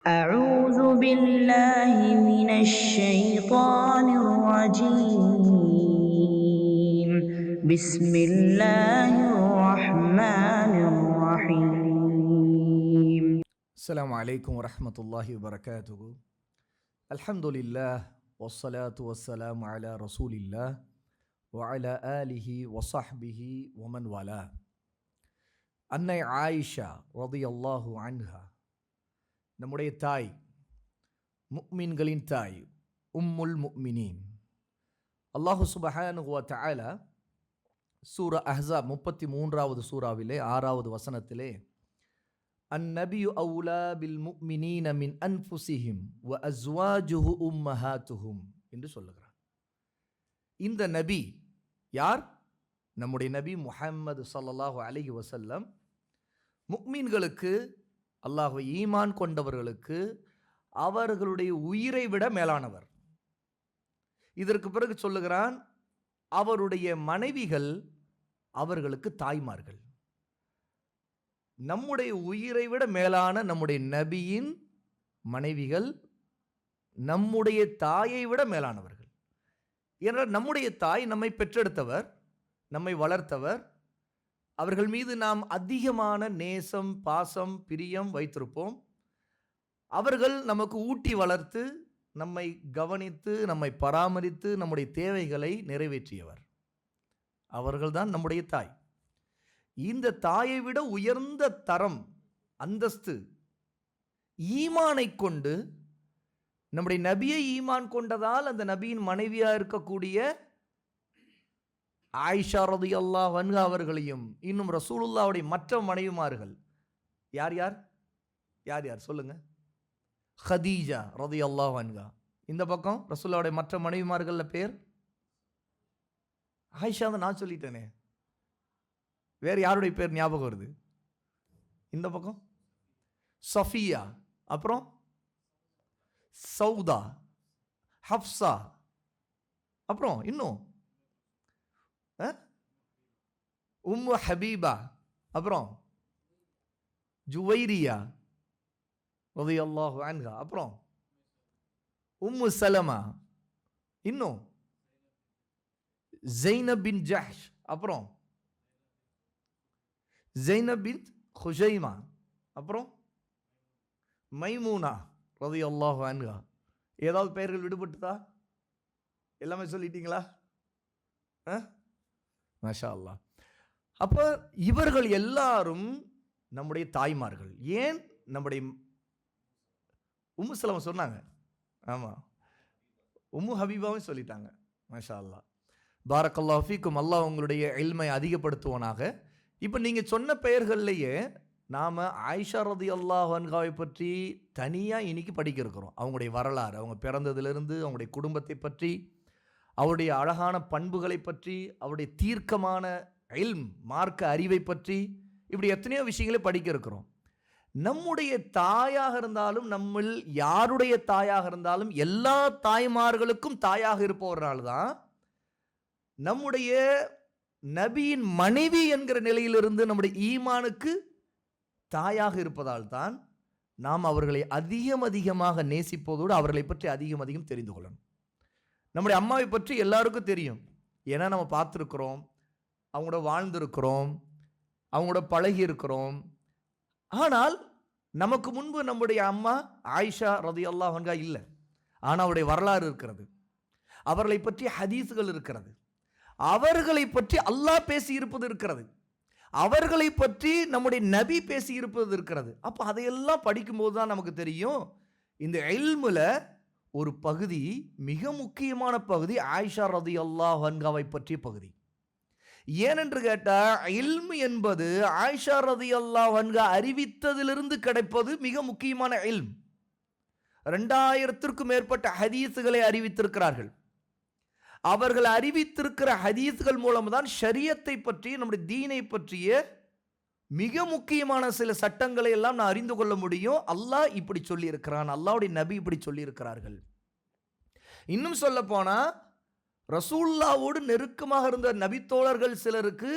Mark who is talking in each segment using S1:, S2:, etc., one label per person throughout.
S1: أعوذ بالله من الشيطان الرجيم بسم الله الرحمن الرحيم
S2: السلام عليكم ورحمة الله وبركاته. الحمد لله والصلاة والسلام على رسول الله وعلى آله وصحبه ومن والاه. அன்னை ஆயிஷா ரலியல்லாஹு அன்ஹா, நம்முடைய தாய், முஃமின்களின் தாய், உம்முல் முஃமினீன். அல்லாஹு சுப்ஹானஹு வ தஆலா சூரா அஹ்ஸாப் 33வது சூறாவிலே 6வது வசனத்திலே அந்நபியு அவுலா பில் முஃமினீன மின் அன்ஃபுஸிஹிம் வ அஸ்வாஜுஹு உம்மஹாத்துஹும் என்று சொல்லுகிறார். இந்த நபி யார்? நம்முடைய நபி முஹம்மது ஸல்லல்லாஹு அலைஹி வஸல்லம் முஃமின்களுக்கு, அல்லாஹ்வை ஈமான் கொண்டவர்களுக்கு அவர்களுடைய உயிரை விட மேலானவர். இதற்கு பிறகு சொல்லுகிறான், அவருடைய மனைவிகள் அவர்களுக்கு தாய்மார்கள். நம்முடைய உயிரை விட மேலான நம்முடைய நபியின் மனைவிகள் நம்முடைய தாயை விட மேலானவர்கள். ஏனென்றால் நம்முடைய தாய் நம்மை பெற்றெடுத்தவர், நம்மை வளர்த்தவர். அவர்கள் மீது நாம் அதிகமான நேசம், பாசம், பிரியம் வைத்திருப்போம். அவர்கள் நமக்கு ஊட்டி வளர்த்து, நம்மை கவனித்து, நம்மை பராமரித்து, நம்முடைய தேவைகளை நிறைவேற்றியவர். அவர்கள்தான் நம்முடைய தாய். இந்த தாயை விட உயர்ந்த தரம், அந்தஸ்து, ஈமானை கொண்டு, நம்முடைய நபியை ஈமான் கொண்டதால் அந்த நபியின் மனைவியாக இருக்கக்கூடிய ஆயிஷா ரலியல்லாஹு அன்ஹா அவர்களையும், இன்னும் ரசூலுல்லாஹ்வுடைய மற்ற மனைவிமார்கள் யார் யார் யார் யார் சொல்லுங்க? ஹதீஜா ரலியல்லாஹு அன்ஹா. இந்த பக்கம் ரசூலுல்லாஹ்வுடைய மற்ற மனைவிமார்கள்ல பேர் ஆயிஷா தான் நான் சொல்லிட்டேனே. வேற யாருடைய பேர் ஞாபகம் வருது? இந்த பக்கம் சஃபியா, அப்புறம் சௌதா, ஹப்சா, அப்புறம் இன்னும் உம்மு ஹபீபா, அப்புறம் ஜுவைரியா ரலியல்லாஹு அன்ஹா, அப்புறம் உம்மு சலமா, இன்னும் ஜைனப் பின் ஜஹ்ஷ், அப்புறம் ஜைனப் பின் ஹுஷைமா, அப்புறம் மைமூனா ரலியல்லாஹு அன்ஹா. ஏதாவது பெயர்கள் விடுபட்டுதா? எல்லாமே சொல்லிட்டீங்களா? மாஷா அல்லாஹ். அப்போ இவர்கள் எல்லாரும் நம்முடைய தாய்மார்கள். ஏன்? நம்முடைய உம்மு சலமா சொன்னாங்க, ஆமாம், உம்மு ஹபீபாவும் சொல்லிட்டாங்க. மாஷா அல்லாஹ், பாரக்கல்லாஹு ஃபீக்கும். அல்லாஹ் உங்களுடைய இல்மை அதிகப்படுத்துவானாக. இப்போ நீங்கள் சொன்ன பெயர்கள்லேயே நாம் ஆயிஷா ரலியல்லாஹு அன்ஹாவை பற்றி தனியாக இன்னைக்கு படிக்க இருக்கிறோம். அவங்களுடைய வரலாறு, அவங்க பிறந்ததிலிருந்து அவங்களுடைய குடும்பத்தை பற்றி, அவருடைய அழகான பண்புகளை பற்றி, அவருடைய தீர்க்கமான இல்ம், மார்க்க அறிவை பற்றி, இப்படி எத்தனையோ விஷயங்களை படிக்க இருக்கிறோம். நம்முடைய தாயாக இருந்தாலும், நம்மில் யாருடைய தாயாக இருந்தாலும், எல்லா தாய்மார்களுக்கும் தாயாக இருப்பவரால் தான் நம்முடைய நபியின் மனைவி என்கிற நிலையிலிருந்து நம்முடைய ஈமானுக்கு தாயாக இருப்பதால் தான் நாம் அவர்களை அதிகமாக நேசிப்பதோடு அவர்களை பற்றி அதிகம் தெரிந்து கொள்ளணும். நம்முடைய அம்மாவை பற்றி எல்லாருக்கும் தெரியும். ஏன்னா நம்ம பார்த்துருக்குறோம், அவங்களோட வாழ்ந்திருக்கிறோம், அவங்களோட பழகி இருக்கிறோம். ஆனால் நமக்கு முன்பு நம்முடைய அம்மா ஆயிஷா ரலியல்லாஹு அன்ஹா இல்லை. ஆனால் அவருடைய வரலாறு இருக்கிறது, அவர்களை பற்றி ஹதீஸ்கள் இருக்கிறது, அவர்களை பற்றி அல்லாஹ் பேசி இருப்பது இருக்கிறது, அவர்களை பற்றி நம்முடைய நபி பேசி இருப்பது இருக்கிறது. அப்போ அதையெல்லாம் படிக்கும்போது தான் நமக்கு தெரியும், இந்த இல்முல ஒரு பகுதி, மிக முக்கியமான பகுதி ஆயிஷா ரலியல்லாஹு அன்ஹாவை பற்றிய பகுதி. ஏனென்று கேட்டால், இல்மு என்பது ஆயிஷா ரலியல்லாஹு அன்ஹா அறிவித்ததிலிருந்து கிடைப்பது மிக முக்கியமான இல்ம். 2000த்திற்கும் மேற்பட்ட ஹதீஸுகளை அறிவித்திருக்கிறார்கள். அவர்கள் அறிவித்திருக்கிற ஹதீஸ்கள் மூலம்தான் ஷரியத்தை பற்றி, நம்முடைய தீனை பற்றிய மிக முக்கியமான சில சட்டங்களை எல்லாம் நான் அறிந்து கொள்ள முடியும். அல்லாஹ் இப்படி சொல்லி இருக்கிறான், அல்லாஹ்வுடைய நபி இப்படி சொல்லி இருக்கிறார்கள். இன்னும் சொல்ல போனா, ரசூலுல்லாஹ்வோடு நெருக்கமாக இருந்த நபித்தோழர்கள் சிலருக்கு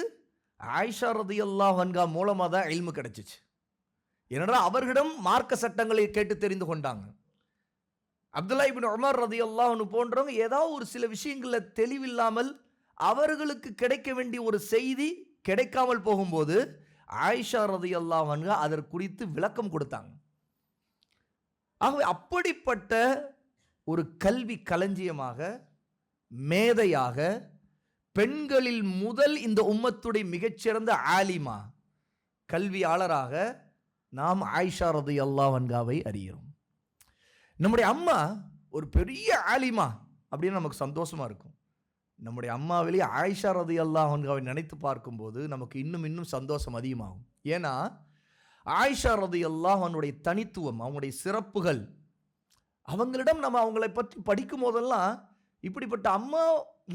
S2: ஆயிஷா ரலியல்லாஹு அன்ஹா மூலமாக தான் இல்மு கிடைச்சிச்சு. ஏனென்றால் அவர்களிடம் மார்க்க சட்டங்களை கேட்டு தெரிந்து கொண்டாங்க. அப்துல்லா இப்னு உமர் ரலியல்லாஹு அன்ஹு போன்றவங்க ஏதாவது ஒரு சில விஷயங்களில் தெளிவில்லாமல் அவர்களுக்கு கிடைக்க வேண்டிய ஒரு செய்தி கிடைக்காமல் போகும்போது ஆயிஷா ரலியல்லாஹு அன்ஹா அதற்கு குறித்து விளக்கம் கொடுத்தாங்க. ஆகவே அப்படிப்பட்ட ஒரு கல்வி களஞ்சியமாக, மேதையாக, பெண்களில் முதல் இந்த உம்மத்துடைய மிகச்சிறந்த ஆலிமா, கல்வியாளராக நாம் ஆயிஷா ரலியல்லாஹு அன்ஹாவை அறிகிறோம். நம்முடைய அம்மா ஒரு பெரிய ஆலிமா அப்படின்னு நமக்கு சந்தோஷமா இருக்கும். நம்முடைய அம்மாவிலேயே ஆயிஷா ரலியல்லாஹு அன்ஹாவை நினைத்து பார்க்கும்போது நமக்கு இன்னும் இன்னும் சந்தோஷம் அதிகமாகும். ஏன்னா ஆயிஷா ரலியல்லாஹு அன்ஹுடைய தனித்துவம், அவங்களுடைய சிறப்புகள், அவங்களிடம் நம்ம அவங்களை பற்றி படிக்கும் போதெல்லாம் இப்படிப்பட்ட அம்மா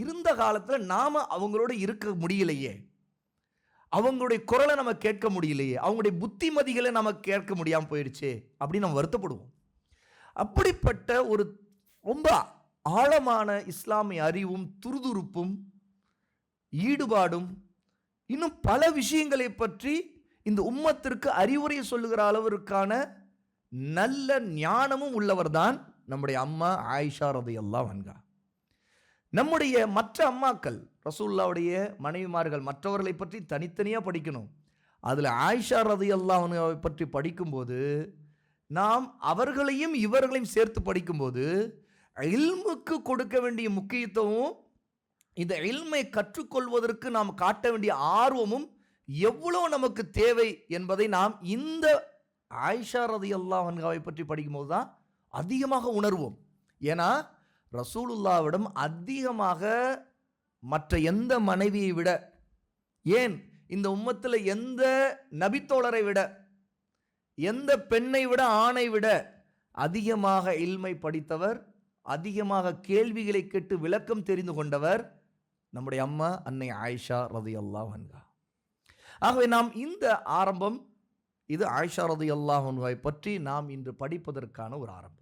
S2: இருந்த காலத்தில் நாம அவங்களோட இருக்க முடியலையே, அவங்களுடைய குரலை நம்ம கேட்க முடியலையே, அவங்களுடைய புத்திமதிகளை நம்ம கேட்க முடியாமல் போயிடுச்சே அப்படின்னு நம்ம வருத்தப்படுவோம். அப்படிப்பட்ட ஒரு ரொம்ப ஆழமான இஸ்லாமிய அறிவும் துருதுருப்பும் ஈடுபாடும் இன்னும் பல விஷயங்களை பற்றி இந்த உம்மத்திற்கு அறிவுரை சொல்லுகிற அளவிற்கான நல்ல ஞானமும் உள்ளவர் தான் நம்முடைய அம்மா ஆயிஷா ரலியல்லாஹு அன்ஹா. நம்முடைய மற்ற அம்மாக்கள், ரசூலுல்லாஹ்வுடைய மனைவிமார்கள், மற்றவர்களை பற்றி தனித்தனியாக படிக்கணும். அதில் ஆயிஷா ரலியல்லாஹு அன்ஹாவை பற்றி படிக்கும்போது நாம் அவர்களையும் இவர்களையும் சேர்த்து படிக்கும்போது இல்முக்கு கொடுக்க வேண்டிய முக்கியத்துவமும், இந்த இல்மை கற்றுக்கொள்வதற்கு நாம் காட்ட வேண்டிய ஆர்வமும் எவ்வளோ நமக்கு தேவை என்பதை நாம் இந்த ஆயிஷா ரலியல்லாஹு அன்ஹாவை பற்றி படிக்கும்போது தான் அதிகமாக உணர்வோம். ஏன்னா ரசூலுல்லாவிடம் அதிகமாக மற்ற எந்த மனைவியை விட, ஏன் இந்த உம்மத்தில் எந்த நபித்தோழரை விட, எந்த பெண்ணை விட, ஆணை விட அதிகமாக இல்மை படித்தவர், அதிகமாக கேள்விகளை கேட்டு விளக்கம் தெரிந்து கொண்டவர் நம்முடைய அம்மா அன்னை ஆயிஷா ரலியல்லாஹு அன்ஹா. ஆகவே நாம் இந்த ஆரம்பம், இது ஆயிஷா ரலியல்லாஹு அன்ஹாவை பற்றி நாம் இன்று படிப்பதற்கான ஒரு ஆரம்பம்.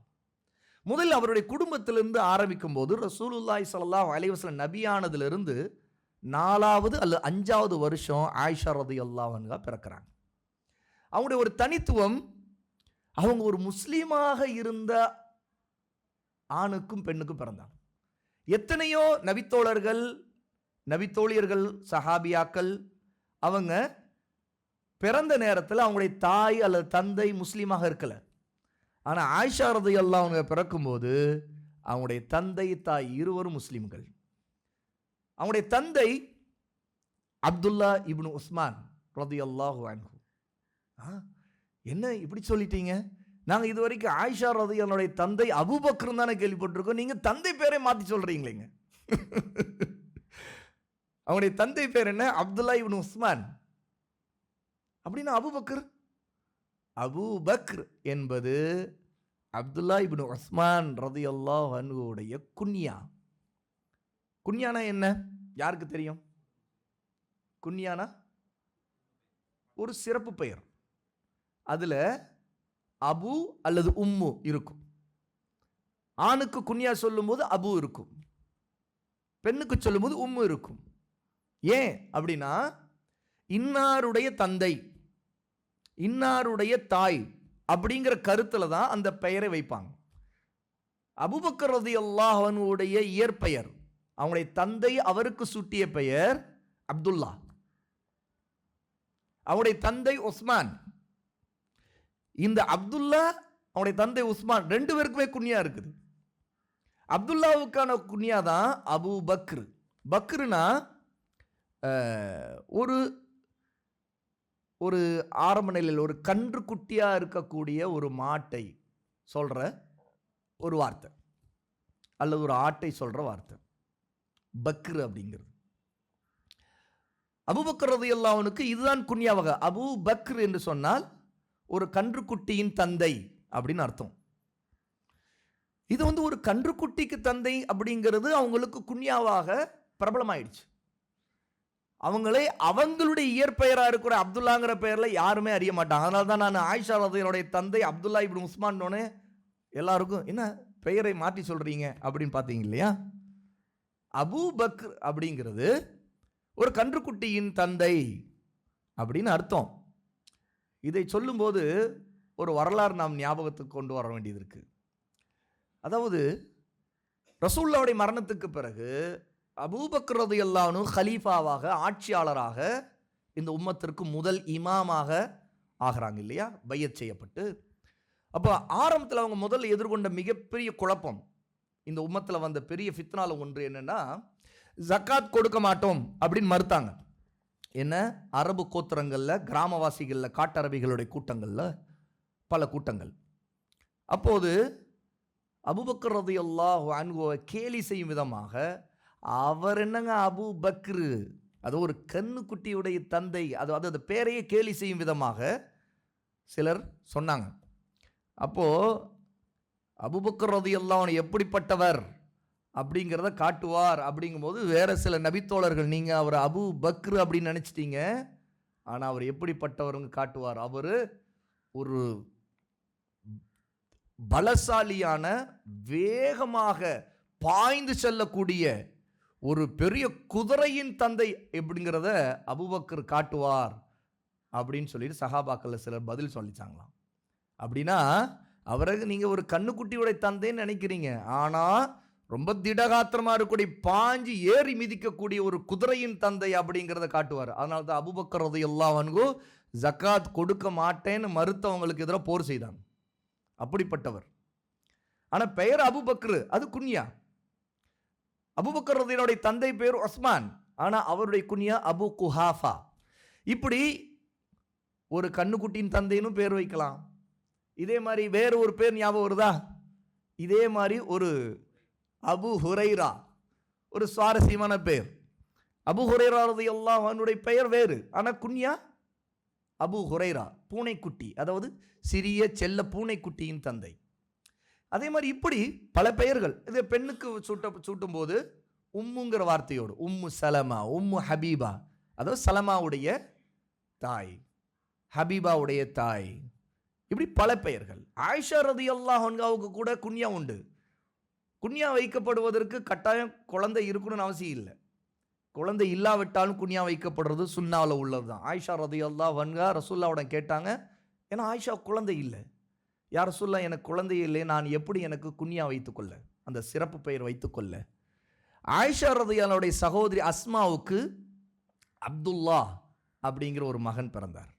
S2: முதலில் அவருடைய குடும்பத்திலிருந்து ஆரம்பிக்கும் போது ரசூலுல்லாஹி ஸல்லல்லாஹு அலைஹி வஸல்லம் நபியானதிலிருந்து 4வது அல்லது 5வது வருஷம் ஆயிஷா ரலியல்லாஹு அன்ஹா பிறக்கிறாங்க. அவங்களுடைய ஒரு தனித்துவம், அவங்க ஒரு முஸ்லீமாக இருந்த ஆணுக்கும் பெண்ணுக்கும் பிறந்தாங்க. எத்தனையோ நபித்தோழர்கள், நபித்தோழியர்கள், சஹாபியாக்கள் அவங்க பிறந்த நேரத்தில் அவங்களுடைய தாய் அல்லது தந்தை முஸ்லீமாக இருக்கல. ஆனால் ஆயிஷா ரலியல்லாஹு அன்ஹா பிறக்கும்போது அவங்களுடைய தந்தை, தாய் இருவரும் முஸ்லீம்கள். அவங்களுடைய தந்தை அப்துல்லா இப்னு உஸ்மான் ரலியல்லாஹு அன்ஹு. என்ன இப்படி சொல்லிட்டீங்க? நாங்கள் இதுவரைக்கும் ஆயிஷா ரலியல்லாஹுடைய தந்தை அபூபக்கர் தானே கேள்விப்பட்டிருக்கோம், நீங்கள் தந்தை பேரை மாற்றி சொல்கிறீங்களேங்க. அவங்களுடைய தந்தை பேர் என்ன? அப்துல்லா இப்னு உஸ்மான். அப்படின்னா அபூபக்கர், அபூபக்கர் என்பது அப்துல்லா இப்னு உஸ்மான் ரலியல்லாஹு அன்ஹுடைய குன்யா. குன்யானா என்ன? யாருக்கு தெரியும்? குன்யானா ஒரு சிறப்பு பெயர். அதில் அபு அல்லது உம்மு இருக்கும். ஆணுக்கு குன்யா சொல்லும்போது அபு இருக்கும், பெண்ணுக்கு சொல்லும்போது உம்மு இருக்கும். ஏன் அப்படின்னா இன்னாருடைய தந்தை, இன்னாருடைய தாய் அப்படிங்கிற கருத்தில் தான் அந்த பெயரை வைப்பாங்க. அபூபக்கர் ரலியல்லாஹு அன்ஹுடைய இயற்பெயர், அவங்களுடைய தந்தை அவருக்கு சூட்டிய பெயர் அப்துல்லா, அவருடைய தந்தை உஸ்மான். இந்த அப்துல்லா, அவருடைய தந்தை உஸ்மான், ரெண்டு பேருக்குமே குன்யா இருக்குது. அப்துல்லாவுக்கான குன்யா தான் அபு பக்ரு. பக்ருனா ஒரு ஒரு ஆரம்ப நிலையில் ஒரு கன்று குட்டியாக இருக்கக்கூடிய ஒரு மாட்டை சொல்கிற ஒரு வார்த்தை, அல்லது ஒரு ஆட்டை சொல்கிற வார்த்தை பக்ரு அப்படிங்கிறது. அபூபக்கர் ரலியல்லாஹு அன்ஹுக்கு இதுதான் குன்யா வகை. அபூ பக்ர் என்று சொன்னால் ஒரு கன்றுக்குட்டியின் தந்தை அப்படின்னு அர்த்தம். இது ஒரு கன்றுக்குட்டிக்கு தந்தை அப்படிங்கிறது அவங்களுக்கு குன்யாவாக பிரபலமாயிடுச்சு. அவங்களே அவங்களுடைய இயற்பெயராக இருக்கிற அப்துல்லாங்கிற பெயரில் யாருமே அறிய மாட்டாங்க. அதனால தான் நான் ஆயிஷா ரலியல்லாஹுடைய தந்தை அப்துல்லா இப்னு உஸ்மான்னோன்னு எல்லாருக்கும் என்ன பெயரை மாற்றி சொல்கிறீங்க அப்படின்னு பார்த்தீங்க இல்லையா? அபூ பக்ர் அப்படிங்கிறது ஒரு கன்றுக்குட்டியின் தந்தை அப்படின்னு அர்த்தம். இதை சொல்லும்போது ஒரு வரலாறு நாம் ஞாபகத்துக்கு கொண்டு வர வேண்டியது இருக்கு. அதாவது ரசூலுல்லாஹ்வுடைய மரணத்துக்கு பிறகு அபூபக்கர் ரலியல்லாஹு அன்ஹு கலீஃபாவாக, ஆட்சியாளராக இந்த உம்மத்திற்கு முதல் இமாமாக ஆகிறாங்க இல்லையா, பையத் செய்யப்பட்டு. அப்போ ஆரம்பத்தில் அவங்க முதல்ல எதிர்கொண்ட மிகப்பெரிய குழப்பம், இந்த உம்மத்தில் வந்த பெரிய ஃபித்னால ஒன்று என்னன்னா, ஜக்காத் கொடுக்க மாட்டோம் அப்படின்னு மறுத்தாங்க. என்ன, அரபு கோத்திரங்களில், கிராமவாசிகளில், காட்டரபிகளுடைய கூட்டங்களில் பல கூட்டங்கள். அப்போது அபூபக்கர் ரலியல்லாஹு அன்ஹுவை கேலி செய்யும் விதமாக, அவர் என்னங்க அபூ பக்ரு, அது ஒரு கண்ணுக்குட்டியுடைய தந்தை, அது பேரையே கேலி செய்யும் விதமாக சிலர் சொன்னாங்க. அப்போது அபூபக்கர் ரலியல்லாஹு அன்ஹு எப்படிப்பட்டவர் அப்படிங்கிறத காட்டுவார். அப்படிங்கும்போது வேறு சில நபித்தோழர்கள், நீங்கள் அவர் அபூ பக்ரு அப்படின்னு நினச்சிட்டீங்க, ஆனால் அவர் எப்படிப்பட்டவருங்க காட்டுவார். அவர் ஒரு பலசாலியான, வேகமாக பாய்ந்து செல்லக்கூடிய ஒரு பெரிய குதிரையின் தந்தை எப்படிங்கிறத அபூபக்கர் காட்டுவார் அப்படின்னு சொல்லிட்டு சஹாபாக்கள் சிலர் பதில் சொல்லிச்சாங்களாம். அப்படின்னா அவரை நீங்கள் ஒரு கண்ணுக்குட்டியுடைய தந்தைன்னு நினைக்கிறீங்க, ஆனால் ரொம்ப திடகாத்திரமாக இருக்கக்கூடிய, பாஞ்சு ஏறி மிதிக்கக்கூடிய ஒரு குதிரையின் தந்தை அப்படிங்கிறத காட்டுவார். அதனால தான் அபூபக்கர் ரலியல்லாஹு அன்ஹு ஜக்காத் கொடுக்க மாட்டேன்னு மறுத்தவங்களுக்கு எதிராக போர் செய்தாங்க. அப்படிப்பட்டவர். ஆனால் பெயர் அபூபக்கர், அது குன்யா. அபூபக்கர் ரலியல்லாஹுடைய தந்தை பேர் உஸ்மான், ஆனால் அவருடைய குன்யா அபு குஹாஃபா. இப்படி ஒரு கண்ணுக்குட்டியின் தந்தைன்னு பேர் வைக்கலாம். இதே மாதிரி வேறு ஒரு பேர் ஞாபகம் வருதா? இதே மாதிரி ஒரு அபு ஹுரைரா, ஒரு சுவாரஸ்யமான பேர். அபு ஹுரைரா ரலியல்லாஹு அன்ஹுடைய பெயர் வேறு, ஆனால் குன்யா அபு ஹுரைரா, பூனைக்குட்டி, அதாவது சிறிய செல்ல பூனைக்குட்டியின் தந்தை. அதே மாதிரி இப்படி பல பெயர்கள். இது பெண்ணுக்கு சூட்டும் போது உம்முங்கிற வார்த்தையோடு, உம்மு சலமா, உம்மு ஹபீபா, அதாவது சலமாவுடைய தாய், ஹபீபாவுடைய தாய், இப்படி பல பெயர்கள். ஆயிஷா ரலியல்லாஹு அன்ஹாவுக்கு கூட குன்யா உண்டு. குன்யா வைக்கப்படுவதற்கு கட்டாயம் குழந்தை இருக்கணும்னு அவசியம் இல்லை. குழந்தை இல்லாவிட்டாலும் குன்யா வைக்கப்படுறது சுன்னாவில் உள்ளது தான். ஆயிஷா ரலியல்லாஹு அன்ஹா ரசூலுல்லாஹ்விடம் கேட்டாங்க, ஏன்னா ஆயிஷா குழந்தை இல்லை, யார் ரசூலுல்லாஹ் எனக்கு குழந்தை இல்லை, நான் எப்படி எனக்கு குன்யா வைத்துக்கொள்ள, அந்த சிறப்பு பெயர் வைத்துக்கொள்ள? ஆயிஷா ரலியல்லாஹுடைய சகோதரி அஸ்மாவுக்கு அப்துல்லா அப்படிங்கிற ஒரு மகன் பிறந்தார்.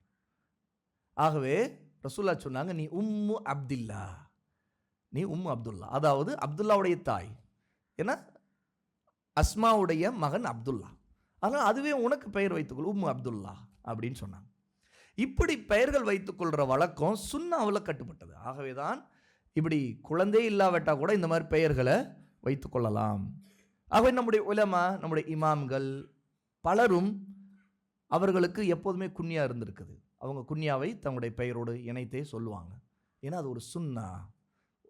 S2: ஆகவே ரசூலுல்லாஹ் சொன்னாங்க, நீ உம்மு அப்துல்லா, நீ உம்மு அப்துல்லா, அதாவது அப்துல்லாவுடைய தாய். ஏன்னா அஸ்மாவுடைய மகன் அப்துல்லா, அதனால் அதுவே உனக்கு பெயர் வைத்துக்கொள், உம்மு அப்துல்லா அப்படின்னு சொன்னாங்க. இப்படி பெயர்கள் வைத்துக்கொள்கிற வழக்கம் சுன்னாவில் கட்டுப்பட்டது. ஆகவே தான் இப்படி குழந்தை இல்லாவிட்டால் கூட இந்த மாதிரி பெயர்களை வைத்துக்கொள்ளலாம். ஆகவே நம்முடைய உலமா, நம்முடைய இமாம்கள் பலரும் அவர்களுக்கு எப்போதுமே குன்யா இருந்திருக்குது. அவங்க குன்யாவை தங்களுடைய பெயரோடு இணைத்தே சொல்லுவாங்க. ஏன்னா அது ஒரு சுன்னா,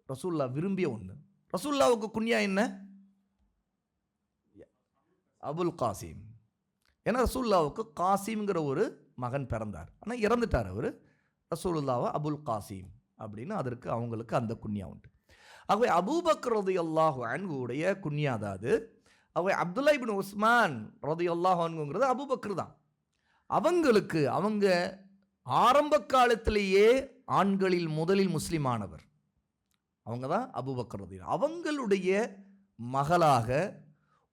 S2: ரசூலுல்லாஹ் விரும்பிய ஒன்று. ரசூலுல்லாஹ்வுக்கு குன்யா என்ன? அபுல் காசிம். ஏன்னா ரசூலுல்லாஹ்வுக்கு காசிம்ங்கிற ஒரு மகன் பிறந்தார், ஆனால் இறந்துட்டார் அவர். ரசூலுல்லாஹ் அபுல் காசிம் அப்படின்னு அதற்கு அவங்களுக்கு அந்த குன்யா உண்டு. ஆகவே அபூபக்கர் ரலியல்லாஹு அன்ஹுடைய குன்யா அதாவது ஆகவே அப்துல்லா இப்னு உஸ்மான் ரலியல்லாஹு அன்ஹுங்கிறது அபூபக்கர் தான். அவங்களுக்கு அவங்க ஆரம்ப காலத்திலேயே ஆண்களில் முதலில் முஸ்லிமானவர் அவங்க தான் அபூபக்கர் ரலியல்லாஹு. அவங்களுடைய மகளாக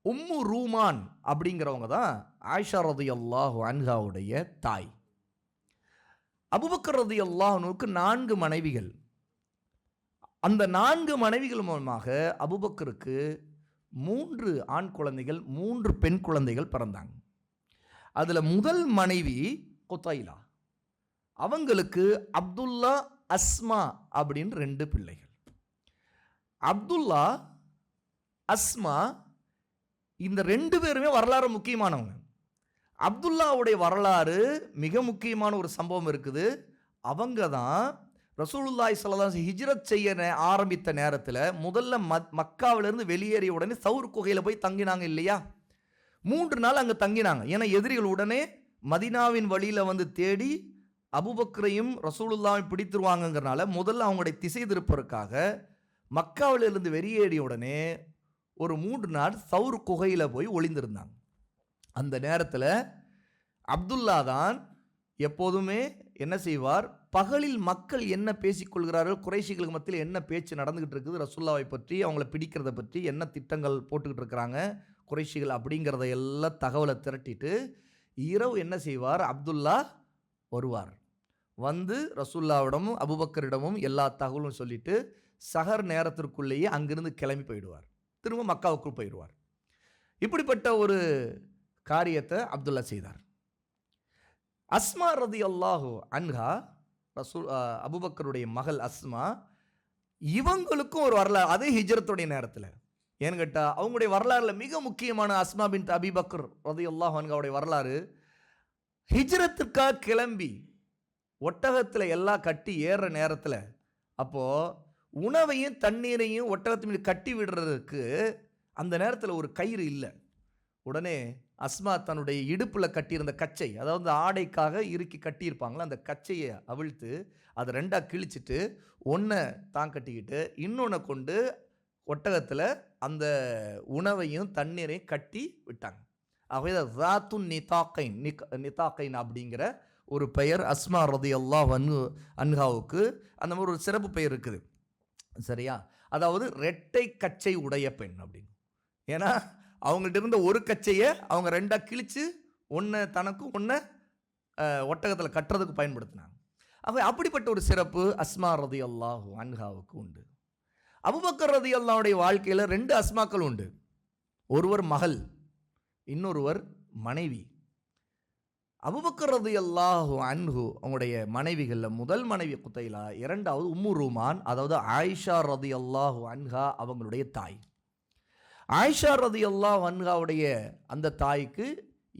S2: உம்மு ரூமான் அப்படிங்கிறவங்க தான் ஆயிஷா ரலியல்லாஹு அன்ஹாவுடைய தாய். அபூபக்கர் ரலியல்லாஹு அன்ஹுவுக்கு 4 மனைவிகள். அந்த 4 மனைவிகள் மூலமாக அபூபக்கருக்கு 3 ஆண் குழந்தைகள், 3 பெண் குழந்தைகள் பிறந்தாங்க. அதில் முதல் மனைவி குத்தைலா, அவங்களுக்கு அப்துல்லா, அஸ்மா அப்படின்னு 2 பிள்ளைகள். அப்துல்லா, அஸ்மா, இந்த 2 பேருமே வரலாறு முக்கியமானவங்க. அப்துல்லாவுடைய வரலாறு மிக முக்கியமான ஒரு சம்பவம் இருக்குது. அவங்க தான் ரசூலுல்லாஹி ஸல்லல்லாஹு அலைஹி வஸல்லம் ஹிஜ்ரத் செய்ய ஆரம்பித்த நேரத்தில் முதல்ல மக்காவிலிருந்து வெளியேறிய உடனே சவுர் குகையில் போய் தங்கினாங்க இல்லையா? 3 நாள் அங்கே தங்கினாங்க. ஏன்னா எதிரிகள் உடனே மதீனாவின் வழியில் வந்து தேடி அபூபக்கரையும் ரசூலுல்லாஹையும் பிடித்துருவாங்கங்கிறனால முதல்ல அவங்களுடைய திசை திருப்பதற்காக மக்காவிலிருந்து வெளியேறிய உடனே ஒரு 3 நாள் சவுர் குகையில் போய் ஒளிந்திருந்தாங்க. அந்த நேரத்தில் அப்துல்லா தான் எப்போதுமே என்ன செய்வார், பகலில் மக்கள் என்ன பேசிக்கொள்கிறார்கள், குறைஷிகளுக்கு மத்தியில் என்ன பேச்சு நடந்துகிட்டு இருக்குது, ரசூலுல்லாவை பற்றி, அவங்கள பிடிக்கிறத பற்றி என்ன திட்டங்கள் போட்டுக்கிட்டு இருக்கிறாங்க குறைஷிகள் அப்படிங்கிறத எல்லாம் தகவலை திரட்டிட்டு இரவு என்ன செய்வார், அப்துல்லா வருவார். வந்து ரசூலுல்லாவிடமும் அபூபக்கரிடமும் எல்லா தகவலும் சொல்லிட்டு சஹர் நேரத்திற்குள்ளேயே அங்கிருந்து கிளம்பி போயிடுவார். திரும்ப மக்காவுக்குள் போயிடுவார். இப்படிப்பட்ட ஒரு காரியத்தை அப்துல்லா செய்தார். அஸ்மா ரதியல்லாஹு அன்ஹா, அபூபக்கருடைய மகள் அஸ்மா, இவங்களுக்கும் ஒரு வரலாறு, அதே ஹிஜ்ரத்துடைய நேரத்தில். ஏன்னு கேட்டால் அவங்களுடைய வரலாறுல மிக முக்கியமான அஸ்மா பின் அபி பக்கர் ரதியல்லாஹு அன்ஹாவுடைய வரலாறு, ஹிஜ்ரத்துக்காக கிளம்பி ஒட்டகத்தில் எல்லாம் கட்டி ஏறுற நேரத்தில், அப்போது உணவையும் தண்ணீரையும் ஒட்டகத்து மீது கட்டி விடுறதுக்கு அந்த நேரத்தில் ஒரு கயிறு இல்லை. உடனே அஸ்மா தன்னுடைய இடுப்பில் கட்டியிருந்த கச்சை, அதாவது ஆடைக்காக இறுக்கி கட்டியிருப்பாங்களா, அந்த கச்சையை அவிழ்த்து அதை ரெண்டாக கிழிச்சிட்டு ஒன்றை தான் கட்டிக்கிட்டு இன்னொன்று கொண்டு ஒட்டகத்தில் அந்த உணவையும் தண்ணீரையும் கட்டி விட்டாங்க. ஆகவே ராத்துன் நிதாக்கைன் அப்படிங்கிற ஒரு பெயர் அஸ்மா ரதியல்லாஹு அன்ஹாவுக்கு அந்த மாதிரி ஒரு சிறப்பு பெயர் இருக்குது. சரியா? அதாவது ரெட்டை கச்சை உடைய பெண் அப்படின்னு. ஏன்னா அவங்கள்ட்ட இருந்த ஒரு கச்சையை அவங்க ரெண்டாக கிழிச்சு ஒன்றை தனக்கும் ஒன்றை ஒட்டகத்தில் கட்டுறதுக்கு பயன்படுத்தினாங்க. அப்படிப்பட்ட ஒரு சிறப்பு அஸ்மா ரதியல்லாஹு அன்ஹாவுக்கு உண்டு. அபூபக்கர் ரதியல்லாஹுடைய வாழ்க்கையில் 2 அஸ்மாக்கள் உண்டு. ஒருவர் மகள், இன்னொருவர் மனைவி. அபூபக்கர் ரலியல்லாஹு அன்ஹு அவங்களுடைய மனைவிகளில் முதல் மனைவி குத்தைலா, இரண்டாவது உம்மு ரூமான், அதாவது ஆயிஷா ரலியல்லாஹு அன்ஹா அவங்களுடைய தாய். ஆயிஷா ரலியல்லாஹு அன்ஹாவுடைய அந்த தாய்க்கு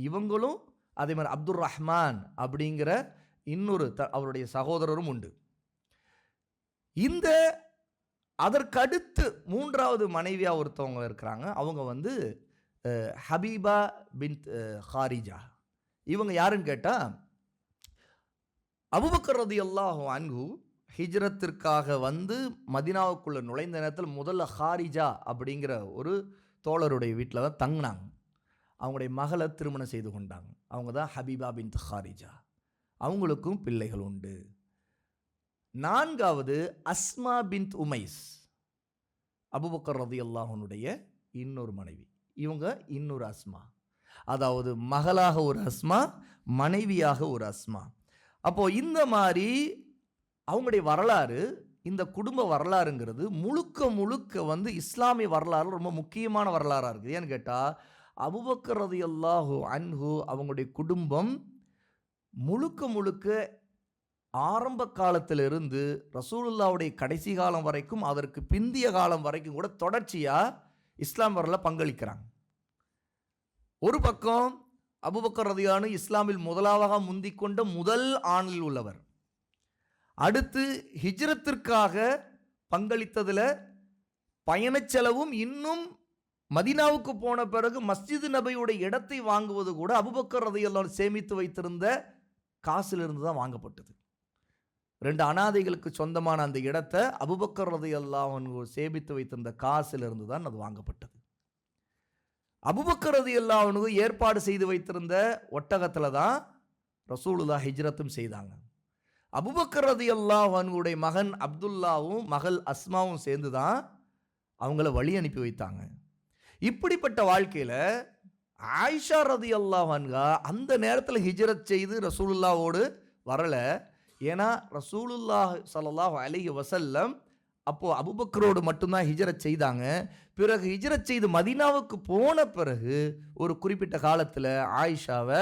S2: இவங்களும் அதே மாதிரி அப்துர் ரஹ்மான் அப்படிங்கிற இன்னொரு அவருடைய சகோதரரும் உண்டு. இந்த அதற்கடுத்து 3வது மனைவியாக ஒருத்தவங்க இருக்கிறாங்க. அவங்க வந்து ஹபீபா பின்த் ஹாரிஜா. இவங்க யாருன்னு கேட்டால், அபூபக்கர் ரலியல்லாஹு அன்ஹு ஹிஜ்ரத்திற்காக வந்து மதினாவுக்குள்ளே நுழைந்த நேரத்தில் முதல்ல ஹாரிஜா அப்படிங்கிற ஒரு தோழருடைய வீட்டில் தான் தங்கினாங்க. அவங்களுடைய மகளை திருமணம் செய்து கொண்டாங்க. அவங்க தான் ஹபீபா பின்த் ஹாரிஜா. அவங்களுக்கும் பிள்ளைகள் உண்டு. 4வது அஸ்மா பின்த் உமைஸ், அபூபக்கர் ரலியல்லாஹுனுடைய இன்னொரு மனைவி. இவங்க இன்னொரு அஸ்மா, அதாவது மகளாக ஒரு அஸ்மா, மனைவியாக ஒரு அஸ்மா. அப்போது இந்த மாதிரி அவங்களுடைய வரலாறு, இந்த குடும்ப வரலாறுங்கிறது முழுக்க முழுக்க வந்து இஸ்லாமிய வரலாறு ரொம்ப முக்கியமான வரலாறாக இருக்குது. ஏன்னு கேட்டால் அபூபக்கர் ரலியல்லாஹு அன்ஹு அவங்களுடைய குடும்பம் முழுக்க முழுக்க ஆரம்ப காலத்திலிருந்து ரசூலுல்லாவுடைய கடைசி காலம் வரைக்கும், அதற்கு பிந்திய காலம் வரைக்கும் கூட தொடர்ச்சியாக இஸ்லாம் வரல பங்களிக்கிறாங்க. ஒரு பக்கம் அபூபக்கர் ரலியல்லாஹு இஸ்லாமில் முதலாவதாக முந்திக்கொண்ட முதல் ஆணில் உள்ளவர். அடுத்து ஹிஜ்ரத்திற்காக பங்களித்ததில் பயணச் செலவும், இன்னும் மதீனாவுக்கு போன பிறகு மஸ்ஜிது நபியுடைய இடத்தை வாங்குவது கூட அபூபக்கர் ரலியல்லாஹு சேமித்து வைத்திருந்த காசிலிருந்து தான் வாங்கப்பட்டது. 2 அனாதைகளுக்கு சொந்தமான அந்த இடத்தை அபூபக்கர் ரலியல்லாஹு சேமித்து வைத்திருந்த காசிலிருந்து தான் அது வாங்கப்பட்டது. அபூபக்கர் ரலியல்லாஹு ஏற்பாடு செய்து வைத்திருந்த ஒட்டகத்தில் தான் ரசூலுல்லாஹ் ஹிஜ்ரத்தும் செய்தாங்க. அபூபக்கர் ரலியல்லாஹு மகன் அப்துல்லாவும் மகள் அஸ்மாவும் சேர்ந்து தான் அவங்கள வழி அனுப்பி வைத்தாங்க. இப்படிப்பட்ட வாழ்க்கையில் ஆயிஷா ரலியல்லாஹு அன்ஹா அந்த நேரத்தில் ஹிஜ்ரத் செய்து ரசூலுல்லாவோடு வரல. ஏன்னா ரசூலுல்லாஹ் ஸல்லல்லாஹு அலைஹி வஸல்லம் அப்போது அபூபக்கரோடு மட்டும்தான் ஹிஜ்ரத் செய்தாங்க. பிறகு ஹிஜ்ரத் செய்து மதீனாவுக்கு போன பிறகு ஒரு குறிப்பிட்ட காலத்தில் ஆயிஷாவை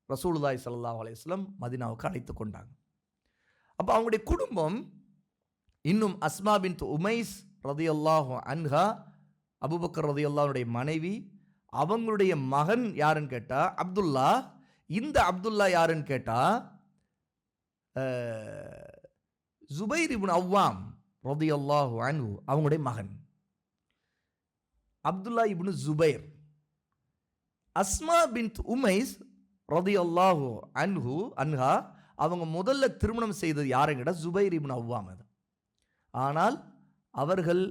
S2: ரசூலுல்லாஹி ஸல்லல்லாஹு அலைஹி வஸல்லம் மதீனாவுக்கு அழைத்து கொண்டாங்க. அப்போ அவங்களுடைய குடும்பம் இன்னும் அஸ்மா பின்த் உமைஸ் ரலியல்லாஹு அன்ஹா, அபூபக்கர் ரலியல்லாஹுடைய மனைவி, அவங்களுடைய மகன் யாருன்னு கேட்டால் அப்துல்லா. இந்த அப்துல்லா யாருன்னு கேட்டால் ஜுபைர் இப்னு அவ்வாம் ரலியல்லாஹு அன்ஹு அவங்களுடைய மகன் அப்துல்லா இப்னு ஜுபைர். அஸ்மா பின்த் உமைஸ் ரலியல்லாஹு அன்ஹா அவங்க முதல்ல திருமணம் செய்தது யாருன்னு கேட்டால் ஜுபைர் இப்னு அவ்வாம். ஆனால் அவர்கள்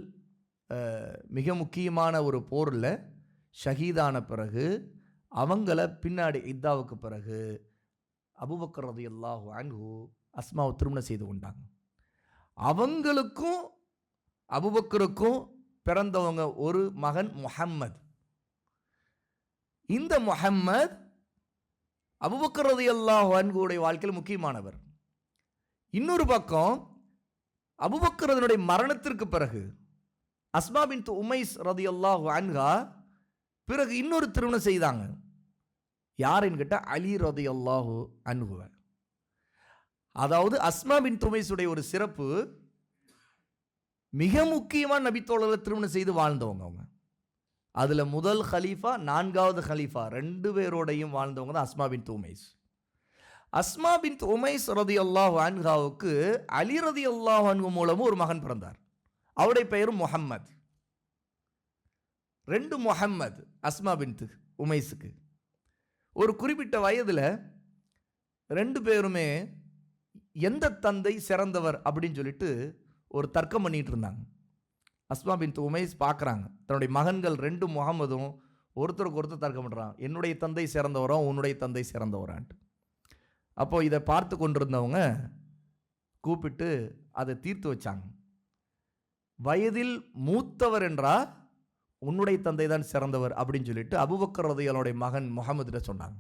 S2: மிக முக்கியமான ஒரு போரில் ஷஹீதான பிறகு அவங்கள பின்னாடி இத்தாவுக்கு பிறகு அபூபக்கர் ரலியல்லாஹு அன்ஹு அஸ்மாவை திருமணம் செய்து கொண்டாங்க. அவங்களுக்கும் அபூபக்கருக்கும் பிறந்தவங்க ஒரு மகன் முஹம்மது. இந்த முஹம்மது அபூபக்கர் ரலியல்லாஹு அன்ஹுடைய வாழ்க்கையில் முக்கியமானவர். இன்னொரு பக்கம் அபூபக்கர் மரணத்திற்கு பிறகு அஸ்மா பின்த் உமைஸ் ரலியல்லாஹு அன்ஹா பிறகு இன்னொரு திருமணம் செய்தாங்க. யாருன்னு கேட்டால் அலி ரலியல்லாஹு அன்ஹு. அதாவது அஸ்மா பின்த் உமைஸுடைய ஒரு சிறப்பு, மிக முக்கியமான நபித்தோழர்களை திருமணம் செய்து வாழ்ந்தவங்க அவங்க. அதில் முதல் ஹலீஃபா, 4வது ஹலீஃபா 2 பேரோடையும் வாழ்ந்தவங்க தான் அஸ்மா பின்த் உமைஸ். அஸ்மா பின்த் உமைஸ் ரலியல்லாஹு அன்ஹாவுக்கு அலி ரலியல்லாஹு அன்ஹு மூலமும் ஒரு மகன் பிறந்தார். அவருடைய பெயரும் முஹம்மது. 2 முஹம்மது அஸ்மா பின்த் உமைஸுக்கு. ஒரு குறிப்பிட்ட வயதில் 2 பேருமே எந்த தந்தை சிறந்தவர் அப்படின்னு சொல்லிட்டு ஒரு தர்க்கம் பண்ணிட்டு இருந்தாங்க. அஸ்மா பின்த் உமைஸ் பார்க்குறாங்க, தன்னுடைய மகன்கள் 2 முஹம்மதும் ஒருத்தருக்கு ஒருத்தர் தர்க்கம் பண்ணுறாங்க, என்னுடைய தந்தை சிறந்தவரோ உன்னுடைய தந்தை சிறந்தவரான்ட்டு. அப்போ இதை பார்த்து கொண்டிருந்தவங்க கூப்பிட்டு அதை தீர்த்து வச்சாங்க. வயதில் மூத்தவர் என்றா உன்னுடைய தந்தை தான் சிறந்தவர் அப்படின்னு சொல்லிட்டு அபூபக்கர் ரலியல்லாஹுடைய மகன் முஹம்மதுகிட்ட சொன்னாங்க.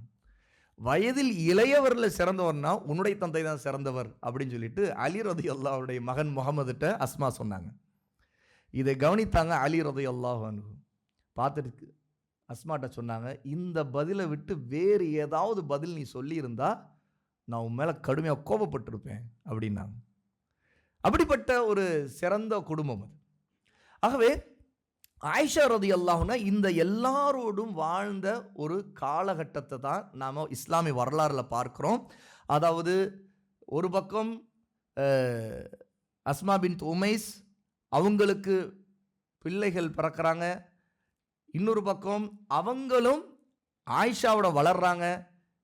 S2: வயதில் இளையவரில் சிறந்தவர்னா உன்னுடைய தந்தை தான் சிறந்தவர் அப்படின்னு சொல்லிட்டு அலி ரலியல்லாஹுடைய மகன் முஹம்மதுகிட்ட அஸ்மா சொன்னாங்க. இதை கவனித்தாங்க அலி ரலியல்லாஹு அன்ஹு. பார்த்துட்டு அஸ்மாட்ட சொன்னாங்க, இந்த பதிலை விட்டு வேறு ஏதாவது பதில் நீ சொல்லியிருந்தா நான் உன் மேலே கடுமையாக கோபப்பட்டிருப்பேன் அப்படின்னாங்க. அப்படிப்பட்ட ஒரு சிறந்த குடும்பம் அது. ஆகவே ஆயிஷா ரலியல்லாஹுனா இந்த எல்லாரோடும் வாழ்ந்த ஒரு காலகட்டத்தை தான் நாம் இஸ்லாமிய வரலாறில் பார்க்குறோம். அதாவது ஒரு பக்கம் அஸ்மா பின்த் உமைஸ், அவங்களுக்கு பிள்ளைகள் பிறக்கிறாங்க. இன்னொரு பக்கம் அவங்களும் ஆயிஷாவோட வளர்றாங்க.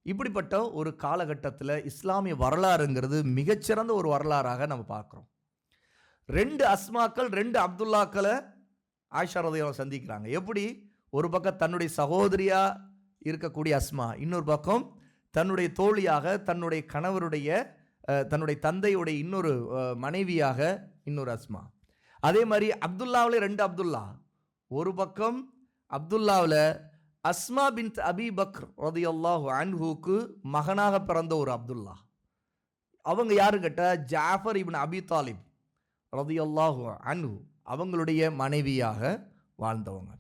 S2: இப்படிப்பட்ட ஒரு காலகட்டத்தில் இஸ்லாமிய வரலாறுங்கிறது மிகச்சிறந்த ஒரு வரலாறாக நம்ம பார்க்குறோம். 2 அஸ்மாக்கள் 2 அப்துல்லாக்களை ஆயிஷா ரலியல்லாஹு சந்திக்கிறாங்க. எப்படி? ஒரு பக்கம் தன்னுடைய சகோதரியாக இருக்கக்கூடிய அஸ்மா, இன்னொரு பக்கம் தன்னுடைய தோழியாக, தன்னுடைய கணவருடைய தன்னுடைய தந்தையுடைய இன்னொரு மனைவியாக இன்னொரு அஸ்மா. அதே மாதிரி அப்துல்லாவில் 2 அப்துல்லா. ஒரு பக்கம் அப்துல்லாவில் அஸ்மா பின்த் அபி பக்ர் ரலியல்லாஹு அன்ஹுக்கு மகனாக பிறந்த ஒரு அப்துல்லா. அவங்க யாரு கேட்டால் ஜாஃபர் இப்னு அபி தாலிப் ரலியல்லாஹு அன்ஹு, அவங்களுடைய மனைவியாக வாழ்ந்தவங்க.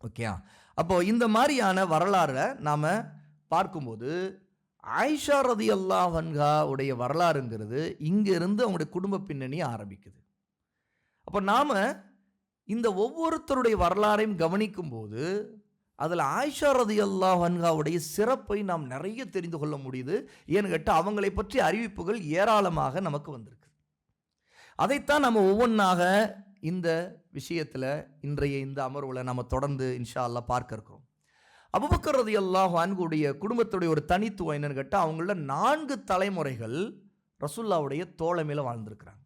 S2: ஓகே, அப்போ இந்த மாதிரியான வரலாறை நாம் பார்க்கும்போது ஆயிஷா ரலியல்லாஹு அன்ஹா உடைய வரலாறுங்கிறது இங்கிருந்து அவங்களுடைய குடும்ப பின்னணி ஆரம்பிக்குது. அப்போ நாம் இந்த ஒவ்வொருத்தருடைய வரலாறையும் கவனிக்கும்போது அதில் ஆயிஷா ரலியல்லாஹு அன்ஹாவுடைய சிறப்பை நாம் நிறைய தெரிந்து கொள்ள முடியுது. ஏன்னு கேட்டால் அவங்களை பற்றி அறிவிப்புகள் ஏராளமாக நமக்கு வந்திருக்கு. அதைத்தான் நம்ம ஒவ்வொன்றாக இந்த விஷயத்தில் இன்றைய இந்த அமர்வில் நம்ம தொடர்ந்து இன்ஷா அல்லாஹ் பார்க்க இருக்கிறோம். அபூபக்கர் ரலியல்லாஹு அன்ஹுடைய குடும்பத்துடைய ஒரு தனித்துவம் என்னன்னு கேட்டால் அவங்கள 4 தலைமுறைகள் ரசூலுல்லாஹ்வுடைய தோழமையில் வாழ்ந்திருக்கிறாங்க.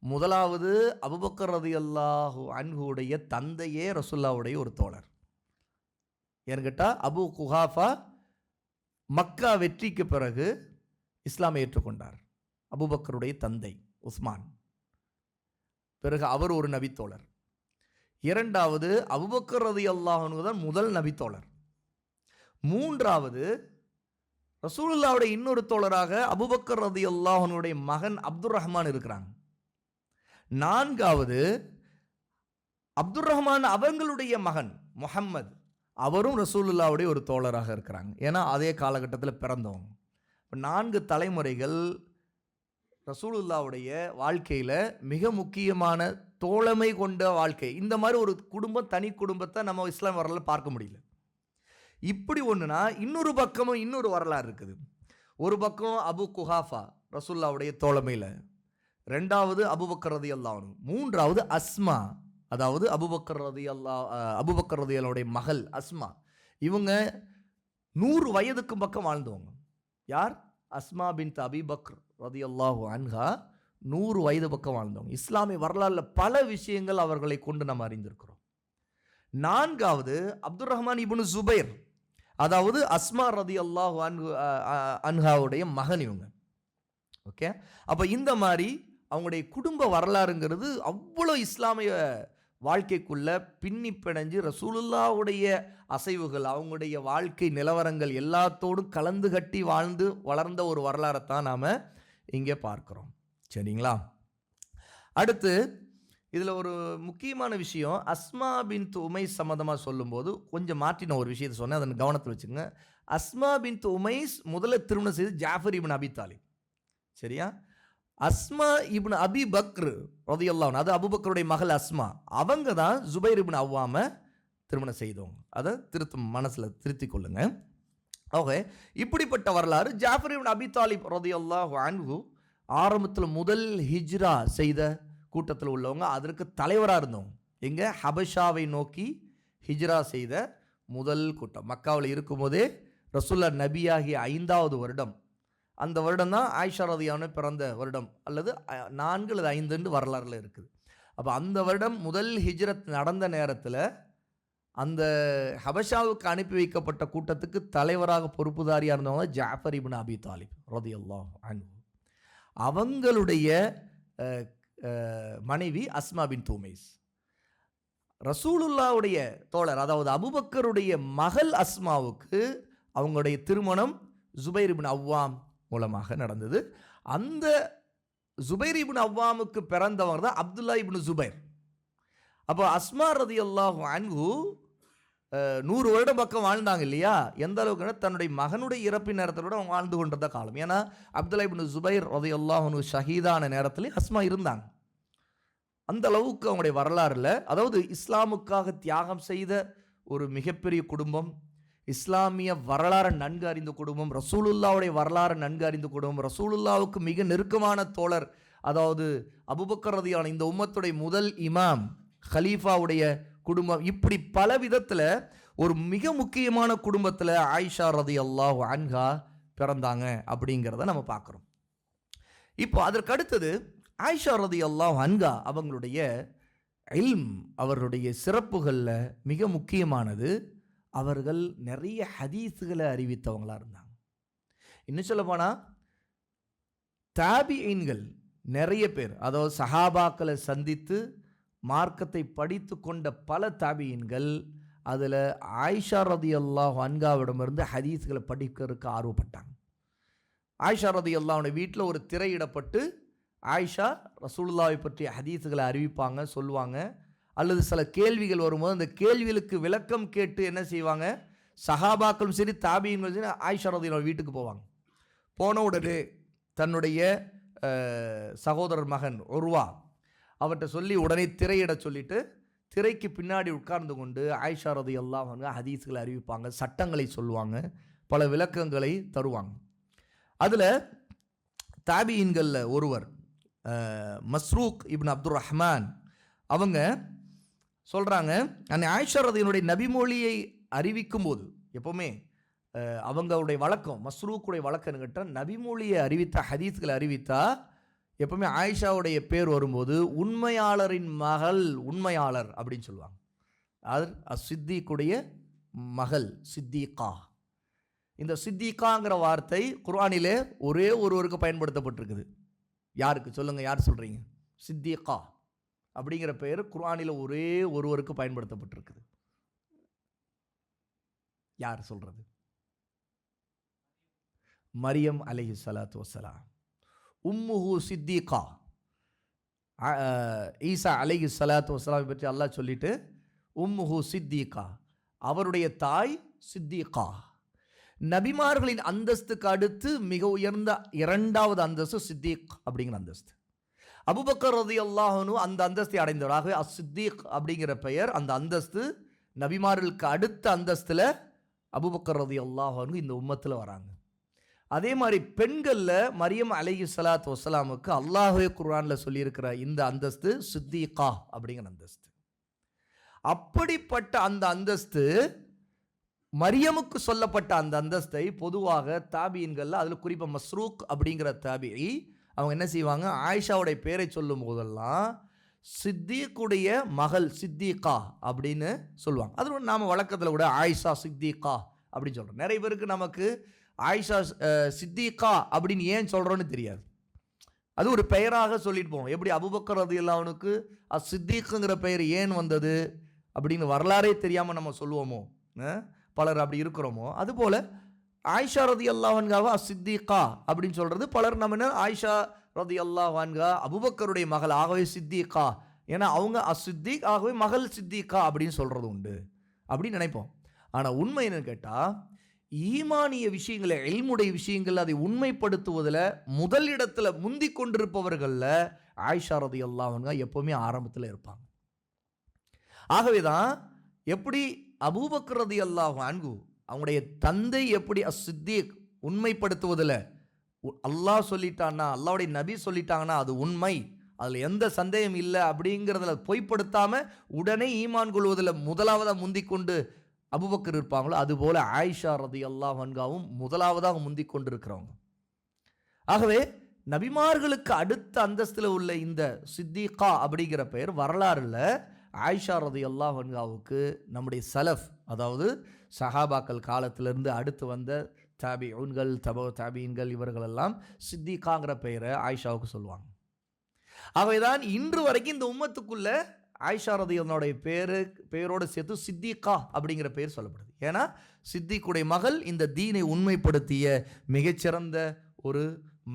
S2: முதலாவது அபூபக்கர் ரலியல்லாஹு அன்ஹுடைய தந்தையே ரசூலுல்லாஹ்வுடைய ஒரு தோழர். ஏன்னு கேட்டால் அபு குஹாஃபா மக்கா வெற்றிக்கு பிறகு இஸ்லாமை ஏற்றுக்கொண்டார். அபூபக்கருடைய தந்தை உஸ்மான், பிறகு அவர் ஒரு நபித்தோழர். இரண்டாவது அபூபக்கர் ரலியல்லாஹு அன்ஹு தான் முதல் நபித்தோழர். மூன்றாவது ரசூலுல்லாஹ்வுடைய இன்னொரு தோழராக அபூபக்கர் ரலியல்லாஹு அன்ஹுடைய மகன் அப்துர் ரஹ்மான் இருக்கிறாங்க. நான்காவது அப்துர் ரஹ்மான் அவங்களுடைய மகன் முஹம்மது, அவரும் ரசூலுல்லாஹ்வுடைய ஒரு தோழராக இருக்கிறாங்க. ஏன்னா அதே காலகட்டத்தில் பிறந்தவங்க. 4 தலைமுறைகள் ரசூலுல்லாஹ்வுடைய வாழ்க்கையில் மிக முக்கியமான தோழமை கொண்ட வாழ்க்கை. இந்த மாதிரி ஒரு குடும்பம், தனி குடும்பத்தை நம்ம இஸ்லாம் வரலாறு பார்க்க முடியல. இப்படி ஒன்றுனா இன்னொரு பக்கமும் இன்னொரு வரலாறு இருக்குது. ஒரு பக்கம் அபு குஹாஃபா ரசூலுல்லாஹ்வுடைய தோழமையில், ரெண்டாவது அபூபக்கர் ரலியல்லாஹு அன்ஹு, மூன்றாவது அஸ்மா, அதாவது அபூபக்கர் ரலியல்லாஹுடைய மகள் அஸ்மா. இவங்க 100 வயதுக்கு பக்கம் வாழ்ந்தவங்க. யார்? அஸ்மா பின்த் அபி பக்ர் ரலியல்லாஹு அன்ஹா 100 வயது பக்கம் வாழ்ந்தவங்க. இஸ்லாமிய வரலாறுல பல விஷயங்கள் அவர்களை கொண்டு நம்ம அறிந்திருக்கிறோம். நான்காவது அப்துர் ரஹ்மான் இப்னு ஜுபைர், அதாவது அஸ்மா ரலியல்லாஹு அன்ஹாவுடைய மகன் இவங்க. ஓகே, அப்போ இந்த மாதிரி அவங்களுடைய குடும்ப வரலாறுங்கிறது அவ்வளோ இஸ்லாமிய வாழ்க்கைக்குள்ள பின்னி பிணைஞ்சு ரசூலுல்லாவுடைய அசைவுகள், அவங்களுடைய வாழ்க்கை நிலவரங்கள் எல்லாத்தோடும் கலந்து கட்டி வாழ்ந்து வளர்ந்த ஒரு வரலாறைத்தான் நாம் இங்கே பார்க்குறோம். சரிங்களா? அடுத்து இதில் ஒரு முக்கியமான விஷயம், அஸ்மா பின்த் உமைஸ் சம்மந்தமாக சொல்லும்போது கொஞ்சம் மாற்றின ஒரு விஷயத்தை சொன்னேன், அதை கவனத்தில் வச்சுக்கோங்க. அஸ்மா பின்த் உமைஸ் முதல்ல திருமணம் செய்து ஜாஃபர் இப்னு அபி தாலிப். சரியா? அஸ்மா இப்னு அபி பக்ர் ரலியல்லாஹு அன்ஹு, அது அபூபக்கருடைய மகள் அஸ்மா, அவங்க தான் ஜுபைர் இப்னு அவ்வாமை திருமணம் செய்தவங்க. அதை மனசில் திருத்திக் கொள்ளுங்க. ஓகே, இப்படிப்பட்ட வரலாறு. ஜாஃபர் இப்னு அபி தாலிப் ரலியல்லாஹு அன்ஹு ஆரம்பத்தில் முதல் ஹிஜ்ரா செய்த கூட்டத்தில் உள்ளவங்க, அதற்கு தலைவராக இருந்தவங்க. எங்கே? ஹபஷாவை நோக்கி ஹிஜ்ரா செய்த முதல் கூட்டம். மக்காவில் இருக்கும்போதே ரசூலுல்லா நபியாகிய 5வது வருடம், அந்த வருடம் தான் ஆயிஷா ரலியல்லாஹு அன்ஹா பிறந்த வருடம், அல்லது 4 அல்லது 5 வரலாறுல இருக்குது. அப்போ அந்த வருடம் முதல் ஹிஜ்ரத் நடந்த நேரத்தில் அந்த ஹபஷாவுக்கு அனுப்பி வைக்கப்பட்ட கூட்டத்துக்கு தலைவராக பொறுப்புதாரியாக இருந்தவங்க ஜாஃபர் இப்னு அபி தாலிப் ரலியல்லாஹு அன்ஹு. அவங்களுடைய மனைவி அஸ்மா பின்த் உமைஸ். ரசூலுல்லாவுடைய தோழர், அதாவது அபூபக்கருடைய மகள் அஸ்மாவுக்கு அவங்களுடைய திருமணம் ஜுபைர் இப்னு அவ்வாம் மூலமாக நடந்தது. அந்த ஜுபைர் இப்னு அவ்வாமுக்கு பிறந்தவர் தான் அப்துல்லா இப்னு ஜுபைர். அப்போ அஸ்மா ரலியல்லாஹு அன்ஹு 100 வருடம் பக்கம் வாழ்ந்தாங்க இல்லையா? எந்த அளவுக்குன்னா தன்னுடைய மகனுடைய இறப்பின் நேரத்தோட அவங்க வாழ்ந்து கொண்டிருந்த காலம். ஏன்னா அப்துல்லா இப்னு ஜுபைர் ரலியல்லாஹு அன்ஹு ஷஹீதான நேரத்தில் அஸ்மா இருந்தாங்க. அந்த அளவுக்கு அவங்களுடைய வரலாறுல, அதாவது இஸ்லாமுக்காக தியாகம் செய்த ஒரு மிகப்பெரிய குடும்பம், இஸ்லாமிய வரலாறு நன்கு அறிந்த குடும்பம், ரசூலுல்லாவுடைய வரலாறு நன்கு அறிந்த குடும்பம், ரசூலுல்லாவுக்கு மிக நெருக்கமான தோழர், அதாவது அபூபக்கர் ரலியல்லாஹு அன்ஹு, இந்த உம்மத்துடைய முதல் இமாம் ஹலீஃபாவுடைய குடும்பம். இப்படி பல விதத்தில் ஒரு மிக முக்கியமான குடும்பத்தில் ஆயிஷா ரலியல்லாஹு அன்ஹா பிறந்தாங்க அப்படிங்கிறத நம்ம பார்க்குறோம். இப்போ அதற்கு அடுத்தது ஆயிஷா ரலியல்லாஹு அன்ஹா அவங்களுடைய இல்ம், அவருடைய சிறப்புகளில் மிக முக்கியமானது, அவர்கள் நிறைய ஹதீஸுகளை அறிவித்தவங்களாக இருந்தாங்க. இன்னும் சொல்ல போனால் தாபிஈன்கள் நிறைய பேர், அதாவது சஹாபாக்களை சந்தித்து மார்க்கத்தை படித்து கொண்ட பல தாபியீன்கள் அதில் ஆயிஷா ரலியல்லாஹு அன்ஹாவிடமிருந்து ஹதீஸ்களை படிக்கிறதுக்கு ஆர்வப்பட்டாங்க. ஆயிஷா ரலியல்லாஹு வீட்டில் ஒரு திரையிடப்பட்டு ஆயிஷா ரசூலுல்லாவை பற்றிய ஹதீஸ்களை அறிவிப்பாங்க, சொல்லுவாங்க. அல்லது சில கேள்விகள் வரும்போது அந்த கேள்விகளுக்கு விளக்கம் கேட்டு என்ன செய்வாங்க, சஹாபாக்களும் சரி தாபியீன்களும் சரி ஆயிஷா ரலியல்லாஹு வீட்டுக்கு போவாங்க. போன உடனே தன்னுடைய சகோதரர் மகன் உர்வா அவர்கிட்ட சொல்லி உடனே திரையிட சொல்லிட்டு திரைக்கு பின்னாடி உட்கார்ந்து கொண்டு ஆயிஷா ரலியல்லாஹு அன்ஹா ஹதீஸ்களை அறிவிப்பாங்க, சட்டங்களை சொல்லுவாங்க, பல விளக்கங்களை தருவாங்க. அதில் தாபியீன்களில் ஒருவர் மஸ்ரூக் இப்னு அப்துர் ரஹ்மான், அவங்க சொல்கிறாங்க, அந்த ஆயிஷா ரலியல்லாஹு நபிமொழியை அறிவிக்கும் போது எப்போவுமே அவங்களுடைய வழக்கம், மஸ்ரூக்குடைய வழக்கம்னு கேட்டால், நபிமொழியை அறிவித்த ஹதீஸ்களை அறிவித்தா எப்பவுமே ஆயிஷாவுடைய பேர் வரும்போது உண்மையாளரின் மகள், உண்மையாளர் அப்படின்னு சொல்லுவாங்க. அது சித்திக்குடைய மகள், சித்திகா. இந்த சித்திகாங்கிற வார்த்தை குர்ஆனிலே ஒரே ஒருவருக்கு பயன்படுத்தப்பட்டிருக்குது. யாருக்கு சொல்லுங்க, யார் சொல்றீங்க? சித்திகா அப்படிங்கிற பெயர் குர்ஆனில் ஒரே ஒருவருக்கு பயன்படுத்தப்பட்டிருக்குது. யார் சொல்றது? மரியம் அலைஹிஸ்ஸலாத்து வஸ்ஸலாம். உம்முஹு சித்திகா. ஈசா அலைஹிஸ்ஸலாத்து வஸ்ஸலாம் பற்றி அல்லாஹ் சொல்லிட்டு உம்முஹு சித்திகா, அவருடைய தாய் சித்திகா. நபிமார்களின் அந்தஸ்துக்கு அடுத்து மிக உயர்ந்த 2வது அந்தஸ்து சித்திக் அப்படிங்கிற அந்தஸ்து. அபூபக்கர் ரலியல்லாஹு அன்ஹு அந்த அந்தஸ்தை அடைந்தவராக, அஸ்-சித்திக் அப்படிங்கிற பெயர், அந்த அந்தஸ்து நபிமார்களுக்கு அடுத்த அந்தஸ்தில் அபூபக்கர் ரலியல்லாஹு அன்ஹு இந்த உம்மத்தில் வராங்க. அதே மாதிரி பெண்களில் மரியம் அலைஹிஸ்ஸலாத்து வஸ்ஸலாமுக்கு அல்லாஹ்வே குர்ஆனில் சொல்லியிருக்கிற இந்த அந்தஸ்து சித்திகா அப்படிங்கிற அந்தஸ்து. அப்படிப்பட்ட அந்த அந்தஸ்து, மரியமுக்கு சொல்லப்பட்ட அந்த அந்தஸ்தை பொதுவாக தாபியீன்கள், அதில் குறிப்பாக மஸ்ரூக் அப்படிங்கிற தாபியி, அவங்க என்ன செய்வாங்க, ஆயிஷாவுடைய பேரை சொல்லும் போதெல்லாம் சித்திக்குடைய மகள் சித்திகா அப்படின்னு சொல்லுவாங்க. அது நாம் வழக்கத்தில் கூட ஆயிஷா சித்திகா அப்படின்னு சொல்கிறோம். நிறைய பேருக்கு நமக்கு ஆயிஷா சித்திகா அப்படின்னு ஏன் சொல்கிறோன்னு தெரியாது. அது ஒரு பெயராக சொல்லிட்டு போவோம். எப்படி அபூபக்கர் ரலியல்லாஹு அன்ஹுக்கு சித்திக்குங்கிற பெயர் ஏன் வந்தது அப்படின்னு வரலாறே தெரியாமல் நம்ம சொல்லுவோமோ, பலர் அப்படி இருக்கிறோமோ, அதுபோல் ஆயிஷா ரலியல்லாஹு அன்ஹாவை சித்திகா அப்படின்னு சொல்கிறது பலர் நம்ம என்ன ஆயிஷா ரலியல்லாஹு அன்ஹா அபூபக்கருடைய மகள் ஆகவே சித்திகா, ஏன்னா அவங்க சித்திக் ஆகவே மகள் சித்திகா அப்படின்னு சொல்கிறது உண்டு அப்படின்னு நினைப்போம். ஆனால் உண்மை என்னன்னு கேட்டால், ஈமானிய விஷயங்களை இல்முடைய விஷயங்கள் அதை உண்மைப்படுத்துவதில் முதல் இடத்துல முந்தி கொண்டிருப்பவர்களில் ஆயிஷா ரலியல்லாஹு அன்ஹா எப்போவுமே ஆரம்பத்தில் இருப்பாங்க. ஆகவே தான் எப்படி அபூபக்கர் ரலியல்லாஹு அன்ஹு அவங்களுடைய தந்தை எப்படி சித்திக் உண்மைப்படுத்துவதில் அல்லாஹ் சொல்லிட்டான்னா, அல்லாஹ்வுடைய நபி சொல்லிட்டாங்கன்னா அது உண்மை, அதில் எந்த சந்தேகம் இல்லை அப்படிங்கிறதுல பொய்ப்படுத்தாமல் உடனே ஈமான் கொள்வதில் முதலாவதாக முந்தி கொண்டு அபூபக்கர் இருப்பாங்களோ, அதுபோல் ஆயிஷா ரலியல்லாஹு அன்ஹாவும் முதலாவதாக முந்தி கொண்டு இருக்கிறவங்க. ஆகவே நபிமார்களுக்கு அடுத்த அந்தஸ்தில் உள்ள இந்த சித்திகா அப்படிங்கிற பெயர் வரலாறுல ஆயிஷா ரலியல்லாஹு அன்ஹாவுக்கு நம்முடைய சலஃப், அதாவது சஹாபாக்கள் காலத்திலிருந்து அடுத்து வந்த தாபிஊன்கள் தாபீன்கள் இவர்களெல்லாம் சித்திகாங்கிற பெயரை ஆயிஷாவுக்கு சொல்லுவாங்க. அவைதான் இன்று வரைக்கும் இந்த உம்மத்துக்குள்ள ஆயிஷா ரலியல்லாஹுடைய பெயரோடு சேர்த்து சித்திகா அப்படிங்கிற பெயர் சொல்லப்படுது. ஏன்னா சித்திக்குடைய மகள் இந்த தீனை உண்மைப்படுத்திய மிகச்சிறந்த ஒரு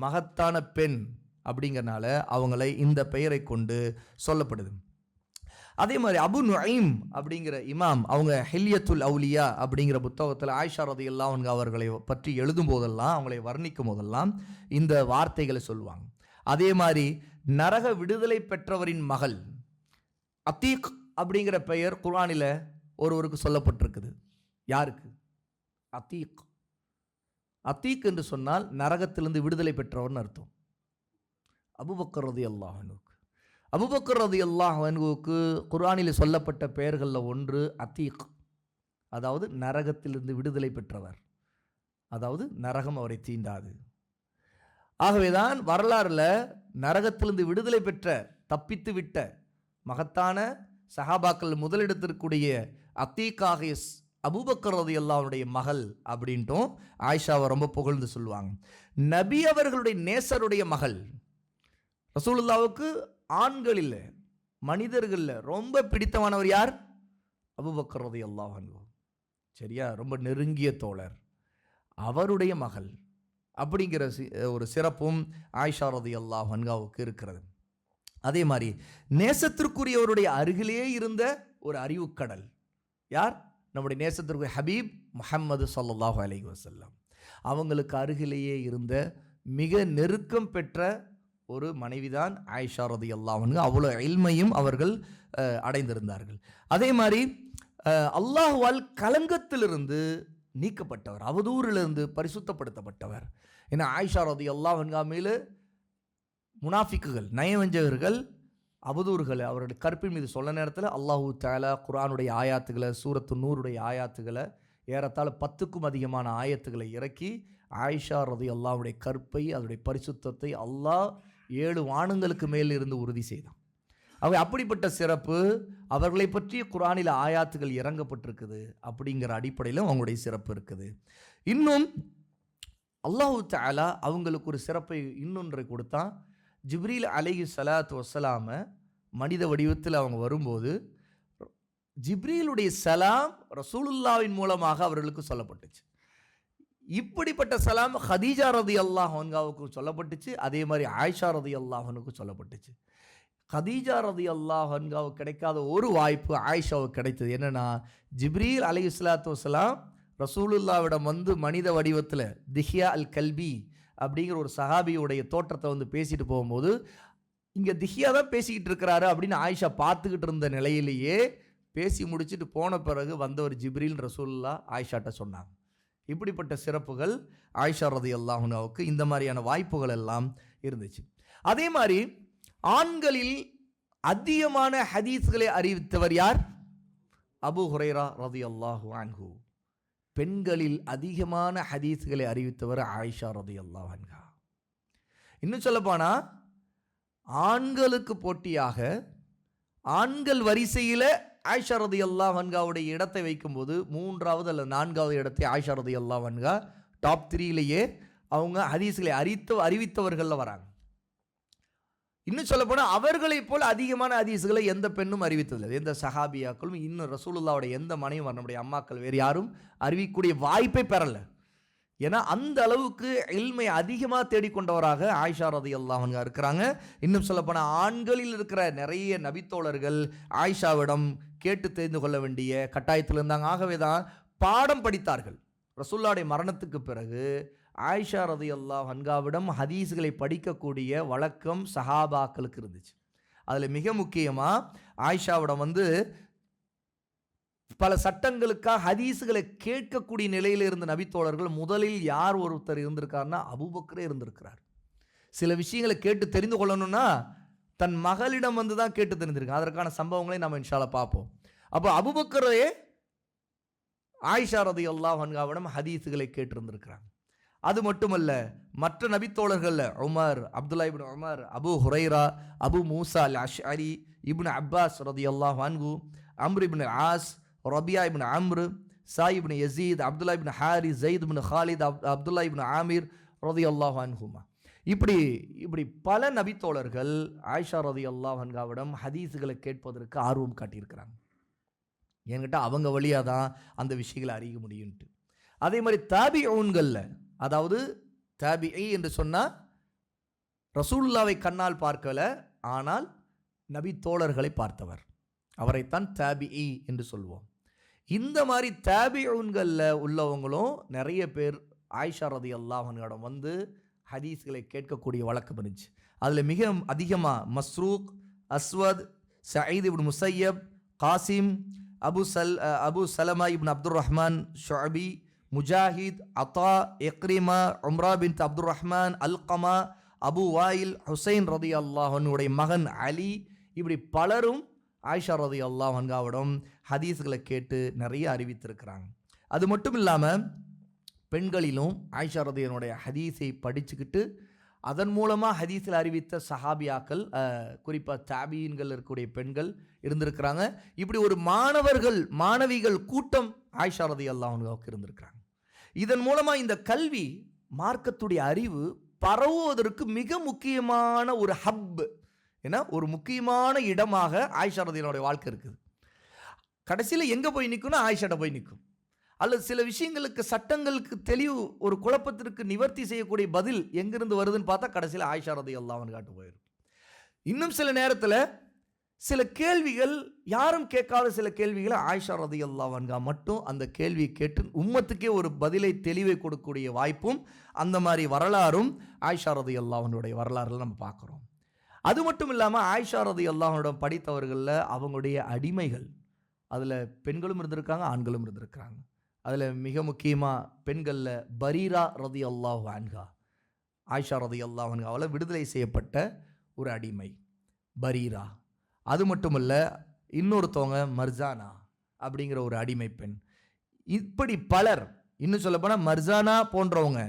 S2: மகத்தான பெண் அப்படிங்கிறனால அவங்களை இந்த பெயரை கொண்டு சொல்லப்படுது. அதே மாதிரி அபு நுஐம் அப்படிங்கிற இமாம் அவங்க ஹில்யத்துல் அவுலியா அப்படிங்கிற புத்தகத்தில் ஆயிஷா ரலியல்லாஹு அன்ஹா அவர்களை பற்றி எழுதும் போதெல்லாம், அவங்களை வர்ணிக்கும் போதெல்லாம் இந்த வார்த்தைகளை சொல்லுவாங்க. அதே மாதிரி நரக விடுதலை பெற்றவரின் மகள் அத்தீக் அப்படிங்கிற பெயர் குர்ஆனில் ஒருவருக்கு சொல்லப்பட்டிருக்குது. யாருக்கு? அத்தீக். அத்தீக் என்று சொன்னால் நரகத்திலிருந்து விடுதலை பெற்றவர்னு அர்த்தம். அபூபக்கர் ரலியல்லாஹு அன்ஹு, அபூபக்கர் ரலியல்லாஹு அன்ஹுவுக்கு குர்ஆனில் சொல்லப்பட்ட பெயர்களில் ஒன்று அத்தீக், அதாவது நரகத்திலிருந்து விடுதலை பெற்றவர், அதாவது நரகம் அவரை தீண்டாது. ஆகவேதான் வரலாறுல நரகத்திலிருந்து விடுதலை பெற்ற தப்பித்து விட்ட மகத்தான சஹாபாக்கள் முதலிடத்திற்குரிய அத்தீக்காகிய அபூபக்கர் ரலியல்லாஹு அன்ஹுடைய மகள் அப்படின்ட்டும் ஆயிஷாவை ரொம்ப புகழ்ந்து சொல்லுவாங்க. நபி அவர்களுடைய நேசருடைய மகள். ரசூலுல்லாவுக்கு ஆண்களில் மனிதர்களில் ரொம்ப பிடித்தமானவர் யார்? அபூபக்கர் ரலியல்லாஹு அன்ஹு. சரியா? ரொம்ப நெருங்கிய தோழர், அவருடைய மகள் அப்படிங்கிற ஒரு சிறப்பும் ஆயிஷா ரலியல்லாஹு அன்ஹாவுக்கு இருக்கிறது. அதே மாதிரி நேசத்திற்குரியவருடைய அருகிலே இருந்த ஒரு அறிவுக்கடல் யார்? நம்முடைய நேசத்திற்குரிய ஹபீப் முஹம்மது ஸல்லல்லாஹு அலைஹி வஸல்லம். அவங்களுக்கு அருகிலேயே இருந்த மிக நெருக்கம் பெற்ற ஒரு மனைவிதான் ஆயிஷா ரலியல்லாஹு அன்ஹா. அவ்வளோ இல்மையும் அவர்கள் அடைந்திருந்தார்கள். அதே மாதிரி அல்லாஹ்வால் கலங்கத்திலிருந்து நீக்கப்பட்டவர், அவதூறிலிருந்து பரிசுத்தப்படுத்தப்பட்டவர். ஏன்னா ஆயிஷா ரலியல்லாஹு அன்ஹா மேலே முனாஃபிக்குகள், நயவஞ்சகர்கள், அவதூறுகளை அவருடைய கற்பின் மீது சொல்ல நேரத்தில் அல்லாஹு தஆலா குர்ஆனுடைய ஆயாத்துகளை, சூரத்து நூருடைய ஆயாத்துகளை, ஏறத்தாழ 10க்கும் அதிகமான ஆயத்துகளை இறக்கி ஆயிஷா ரலியல்லாஹுடைய கற்பை, அதனுடைய பரிசுத்தத்தை அல்லாஹ் 7 வானங்களுக்கு மேல் இருந்து உறுதி செய்தான். அவை அப்படிப்பட்ட சிறப்பு அவர்களை பற்றிய குர்ஆனில் ஆயாத்துகள் இறங்கப்பட்டிருக்குது. அப்படிங்கிற அடிப்படையிலும் அவங்களுடைய சிறப்பு இருக்குது. இன்னும் அல்லாஹு தஆலா அவங்களுக்கு ஒரு சிறப்பை இன்னொன்றை கொடுத்தான். ஜிப்ரீல் அலைஹி ஸலாத்து வஸ்ஸலாம மனித வடிவத்தில் அவங்க வரும்போது ஜிப்ரீலுடைய சலாம் ரசூலுல்லாவின் மூலமாக அவர்களுக்கு சொல்லப்பட்டுச்சு. இப்படிப்பட்ட சலாம் ஹதீஜா ரலியல்லாஹு அன்ஹாவுக்கு சொல்லப்பட்டுச்சு. அதே மாதிரி ஆயிஷா ரலியல்லாஹு அன்ஹாவுக்கு சொல்லப்பட்டுச்சு. ஹதீஜா ரலியல்லாஹு அன்ஹாவுக்கு கிடைக்காத ஒரு வாய்ப்பு ஆயிஷாவுக்கு கிடைத்தது. என்னன்னா, ஜிப்ரீல் அலைஹி ஸலாத்து வஸ்ஸலாம் ரசூலுல்லாவிடம் வந்து மனித வடிவத்தில் திஹ்யா அல் கல்பி அப்படிங்கிற ஒரு சஹாபியுடைய தோற்றத்தை வந்து பேசிட்டு போகும்போது, இங்கே திஹ்யா தான் பேசிக்கிட்டு இருக்கிறாரு அப்படின்னு ஆயிஷா பார்த்துக்கிட்டு இருந்த நிலையிலேயே பேசி முடிச்சுட்டு போன பிறகு வந்தவர் ஜிப்ரீல் ரசூலுல்லா ஆயிஷாட்ட சொன்னாங்க. இப்படிப்பட்ட சிறப்புகள் ஆயிஷா ரலியல்லாஹு அன்ஹாவுக்கு இந்த மாதிரியான வாய்ப்புகள் எல்லாம் இருந்துச்சு. அதே மாதிரி ஆண்களில் அதிகமான ஹதீஸ்களை அறிவித்தவர் யார்? அபூ ஹுரைரா ரலியல்லாஹு அன்ஹு. பெண்களில் அதிகமான ஹதீஸ்களை அறிவித்தவர் ஆயிஷா ரலியல்லாஹு அன்ஹா. இன்னும் சொல்லப்போனா ஆண்களுக்கு போட்டியாக ஆண்கள் வரிசையில் ஆயிஷா ரலியல்லாஹு அன்ஹாவுடைய இடத்தை வைக்கும்போது 3வது அல்லது 4வது இடத்தை ஆயிஷா ரலியல்லாஹு அன்ஹா டாப் 3லேயே அவங்க ஹதீஸ்களை அறிவித்தவர்கள்ல வராங்க. இன்னும் சொல்ல போனால் அவர்களைப் போல அதிகமான ஹதீஸ்களை எந்த பெண்ணும் அறிவித்ததில்லை. எந்த சஹாபியாக்களும் இன்னும் ரசூலுல்லாவுடைய எந்த மனைவியும் நம்முடைய அம்மாக்கள் வேறு யாரும் அறிவிக்கக்கூடிய வாய்ப்பை பெறலை. ஏன்னா அந்த அளவுக்கு இல்மை அதிகமாக தேடிக்கொண்டவராக ஆயிஷா ரலியல்லாஹு அன்ஹா இருக்கிறாங்க. இன்னும் சொல்லப்போனால் ஆண்களில் இருக்கிற நிறைய நபித்தோழர்கள் ஆயிஷாவிடம் கேட்டு தெரிந்து கொள்ள வேண்டிய கட்டாயத்தில் இருந்தாங்க. ஆகவே தான் பாடம் படித்தார்கள். ரசூலுல்லாஹுடைய மரணத்துக்கு பிறகு ஆயிஷா ரலியல்லாஹு அன்ஹாவிடம் ஹதீஸ்களை படிக்கக்கூடிய வழக்கம் சஹாபாக்களுக்கு இருந்துச்சு. அதில் மிக முக்கியமாக ஆயிஷாவிடம் பல சட்டங்களுக்காக ஹதீஸுகளை கேட்கக்கூடிய நிலையில் இருந்த நபித்தோழர்கள் முதலில் யார் ஒருத்தர் இருந்திருக்காருன்னா அபூபக்கரே இருந்திருக்கிறார். சில விஷயங்களை கேட்டு தெரிந்து கொள்ளணும்னா தன் மகளிடம் தான் கேட்டு தெரிஞ்சிருக்காங்க. அதற்கான சம்பவங்களை நம்ம இன்ஷா அல்லாஹ் பார்ப்போம். அப்போ அபூபக்கரே ஆயிஷா ரலியல்லாஹு அன்ஹாவிடம் ஹதீஸுகளை கேட்டிருந்திருக்கிறாங்க. அது மட்டுமல்ல, மற்ற நபித்தோழர்கள் உமர், அப்துல்லா இப்னு உமர், அபு ஹுரைரா, அபு மூசா அல் அஷ்அரி, இப்னு அப்பாஸ் ரலியல்லாஹு அன்ஹு, அம்ர் இப்னு ஆஸ், ரபியா இப்னு அம்ர், சாய் இப்னு யசீத், அப்துல்லா இப்னு ஹாரிஸ், ஸைத் இப்னு ஹாலித், அப்துல்லா இப்னு ஆமிர் ரலியல்லாஹு அன்ஹுமா, இப்படி பல நபித்தோழர்கள் ஆயிஷா ரலியல்லாஹு அன்ஹாவிடம் ஹதீஸுகளை கேட்பதற்கு ஆர்வம் காட்டியிருக்கிறாங்க. என்கிட்ட அவங்க வழியாக தான் அந்த விஷயங்களை அறிய முடியும்ட்டு. அதே மாதிரி தாபிஊன்களில், அதாவது தாபிஇ என்று சொன்னால் ரசூலுல்லாவை கண்ணால் பார்க்கல, ஆனால் நபி தோழர்களை பார்த்தவர், அவரைத்தான் தாபிஇ என்று சொல்வோம். இந்த மாதிரி தாபிஊன்களில் உள்ளவங்களும் நிறைய பேர் ஆயிஷா ரலியல்லாஹு அன்ஹாவிடம் ஹதீஸ்களை கேட்கக்கூடிய வழக்கம் இருந்துச்சு. அதில் மிக அதிகமாக மஸ்ரூக், அஸ்வத், சயீத் இப்னு முஸையப், காசிம், அபு சலமா இப்னு அப்துர் ரஹ்மான் ஷுஅபி, முஜாஹித், அத்தா, இக்ரிமா, உம்ரா பின்த் அப்துர் ரஹ்மான், அல்கமா, அபு வாயில், ஹுசைன் ரலியல்லாஹு அன்ஹுடைய மகன் அலி, இப்படி பலரும் ஆயிஷா ரலியல்லாஹு அன்ஹாவிடம் ஹதீஸ்களை கேட்டு நிறைய அறிவித்திருக்கிறாங்க. அது மட்டும் இல்லாமல் பெண்களிலும் ஆயிஷா ரலியல்லாஹுடைய ஹதீஸை படிச்சுக்கிட்டு அதன் மூலமாக ஹதீஸில் அறிவித்த சஹாபியாக்கள், குறிப்பாக தாபீன்கள் இருக்கக்கூடிய பெண்கள் இருந்திருக்கிறாங்க. இப்படி ஒரு மாணவிகள் கூட்டம் ஆயிஷா ரலியல்லாஹு அன்ஹாவுக்கு இருந்திருக்கிறாங்க. இதன் மூலமாக இந்த கல்வி, மார்க்கத்துடைய அறிவு பரவுவதற்கு மிக முக்கியமான ஒரு ஹப், ஏன்னா ஒரு முக்கியமான இடமாக ஆயிஷா ரலியல்லாஹுடைய வாழ்க்கை இருக்குது. கடைசியில் எங்கே போய் நிற்கும்னா ஆயிஷாட்ட போய் நிற்கும். அல்லது சில விஷயங்களுக்கு, சட்டங்களுக்கு தெளிவு, ஒரு குழப்பத்திற்கு நிவர்த்தி செய்யக்கூடிய பதில் எங்கிருந்து வருதுன்னு பார்த்தா கடைசியில் ஆயிஷா ரலியல்லாஹு அன்ஹாட்டு போயிடும். இன்னும் சில நேரத்தில் சில கேள்விகள், யாரும் கேட்காத சில கேள்விகளை ஆயிஷா ரலியல்லாஹு அன்ஹா மட்டும் அந்த கேள்வியை கேட்டு உம்மத்துக்கே ஒரு பதிலை, தெளிவை கொடுக்கக்கூடிய வாய்ப்பும், அந்த மாதிரி வரலாறும் ஆயிஷா ரலியல்லாஹு அன்ஹுடைய வரலாறுல நம்ம பார்க்குறோம். அது மட்டும் இல்லாமல் ஆயிஷா ரலியல்லாஹு அன்ஹா படித்தவர்களில் அவங்களுடைய அடிமைகள், அதில் பெண்களும் இருந்திருக்காங்க, ஆண்களும் இருந்திருக்கிறாங்க. அதில் மிக முக்கியமாக பெண்களில் பரீரா ரலியல்லாஹு அன்ஹா, ஆயிஷா ரலியல்லாஹு அன்ஹாவால் விடுதலை செய்யப்பட்ட ஒரு அடிமை பரீரா. அது மட்டுமல்ல, இன்னொருத்தவங்க மர்ஜானா அப்படிங்கிற ஒரு அடிமை பெண். இப்படி பலர், இன்னும் சொல்லப்போனால் மர்ஜானா போன்றவங்க,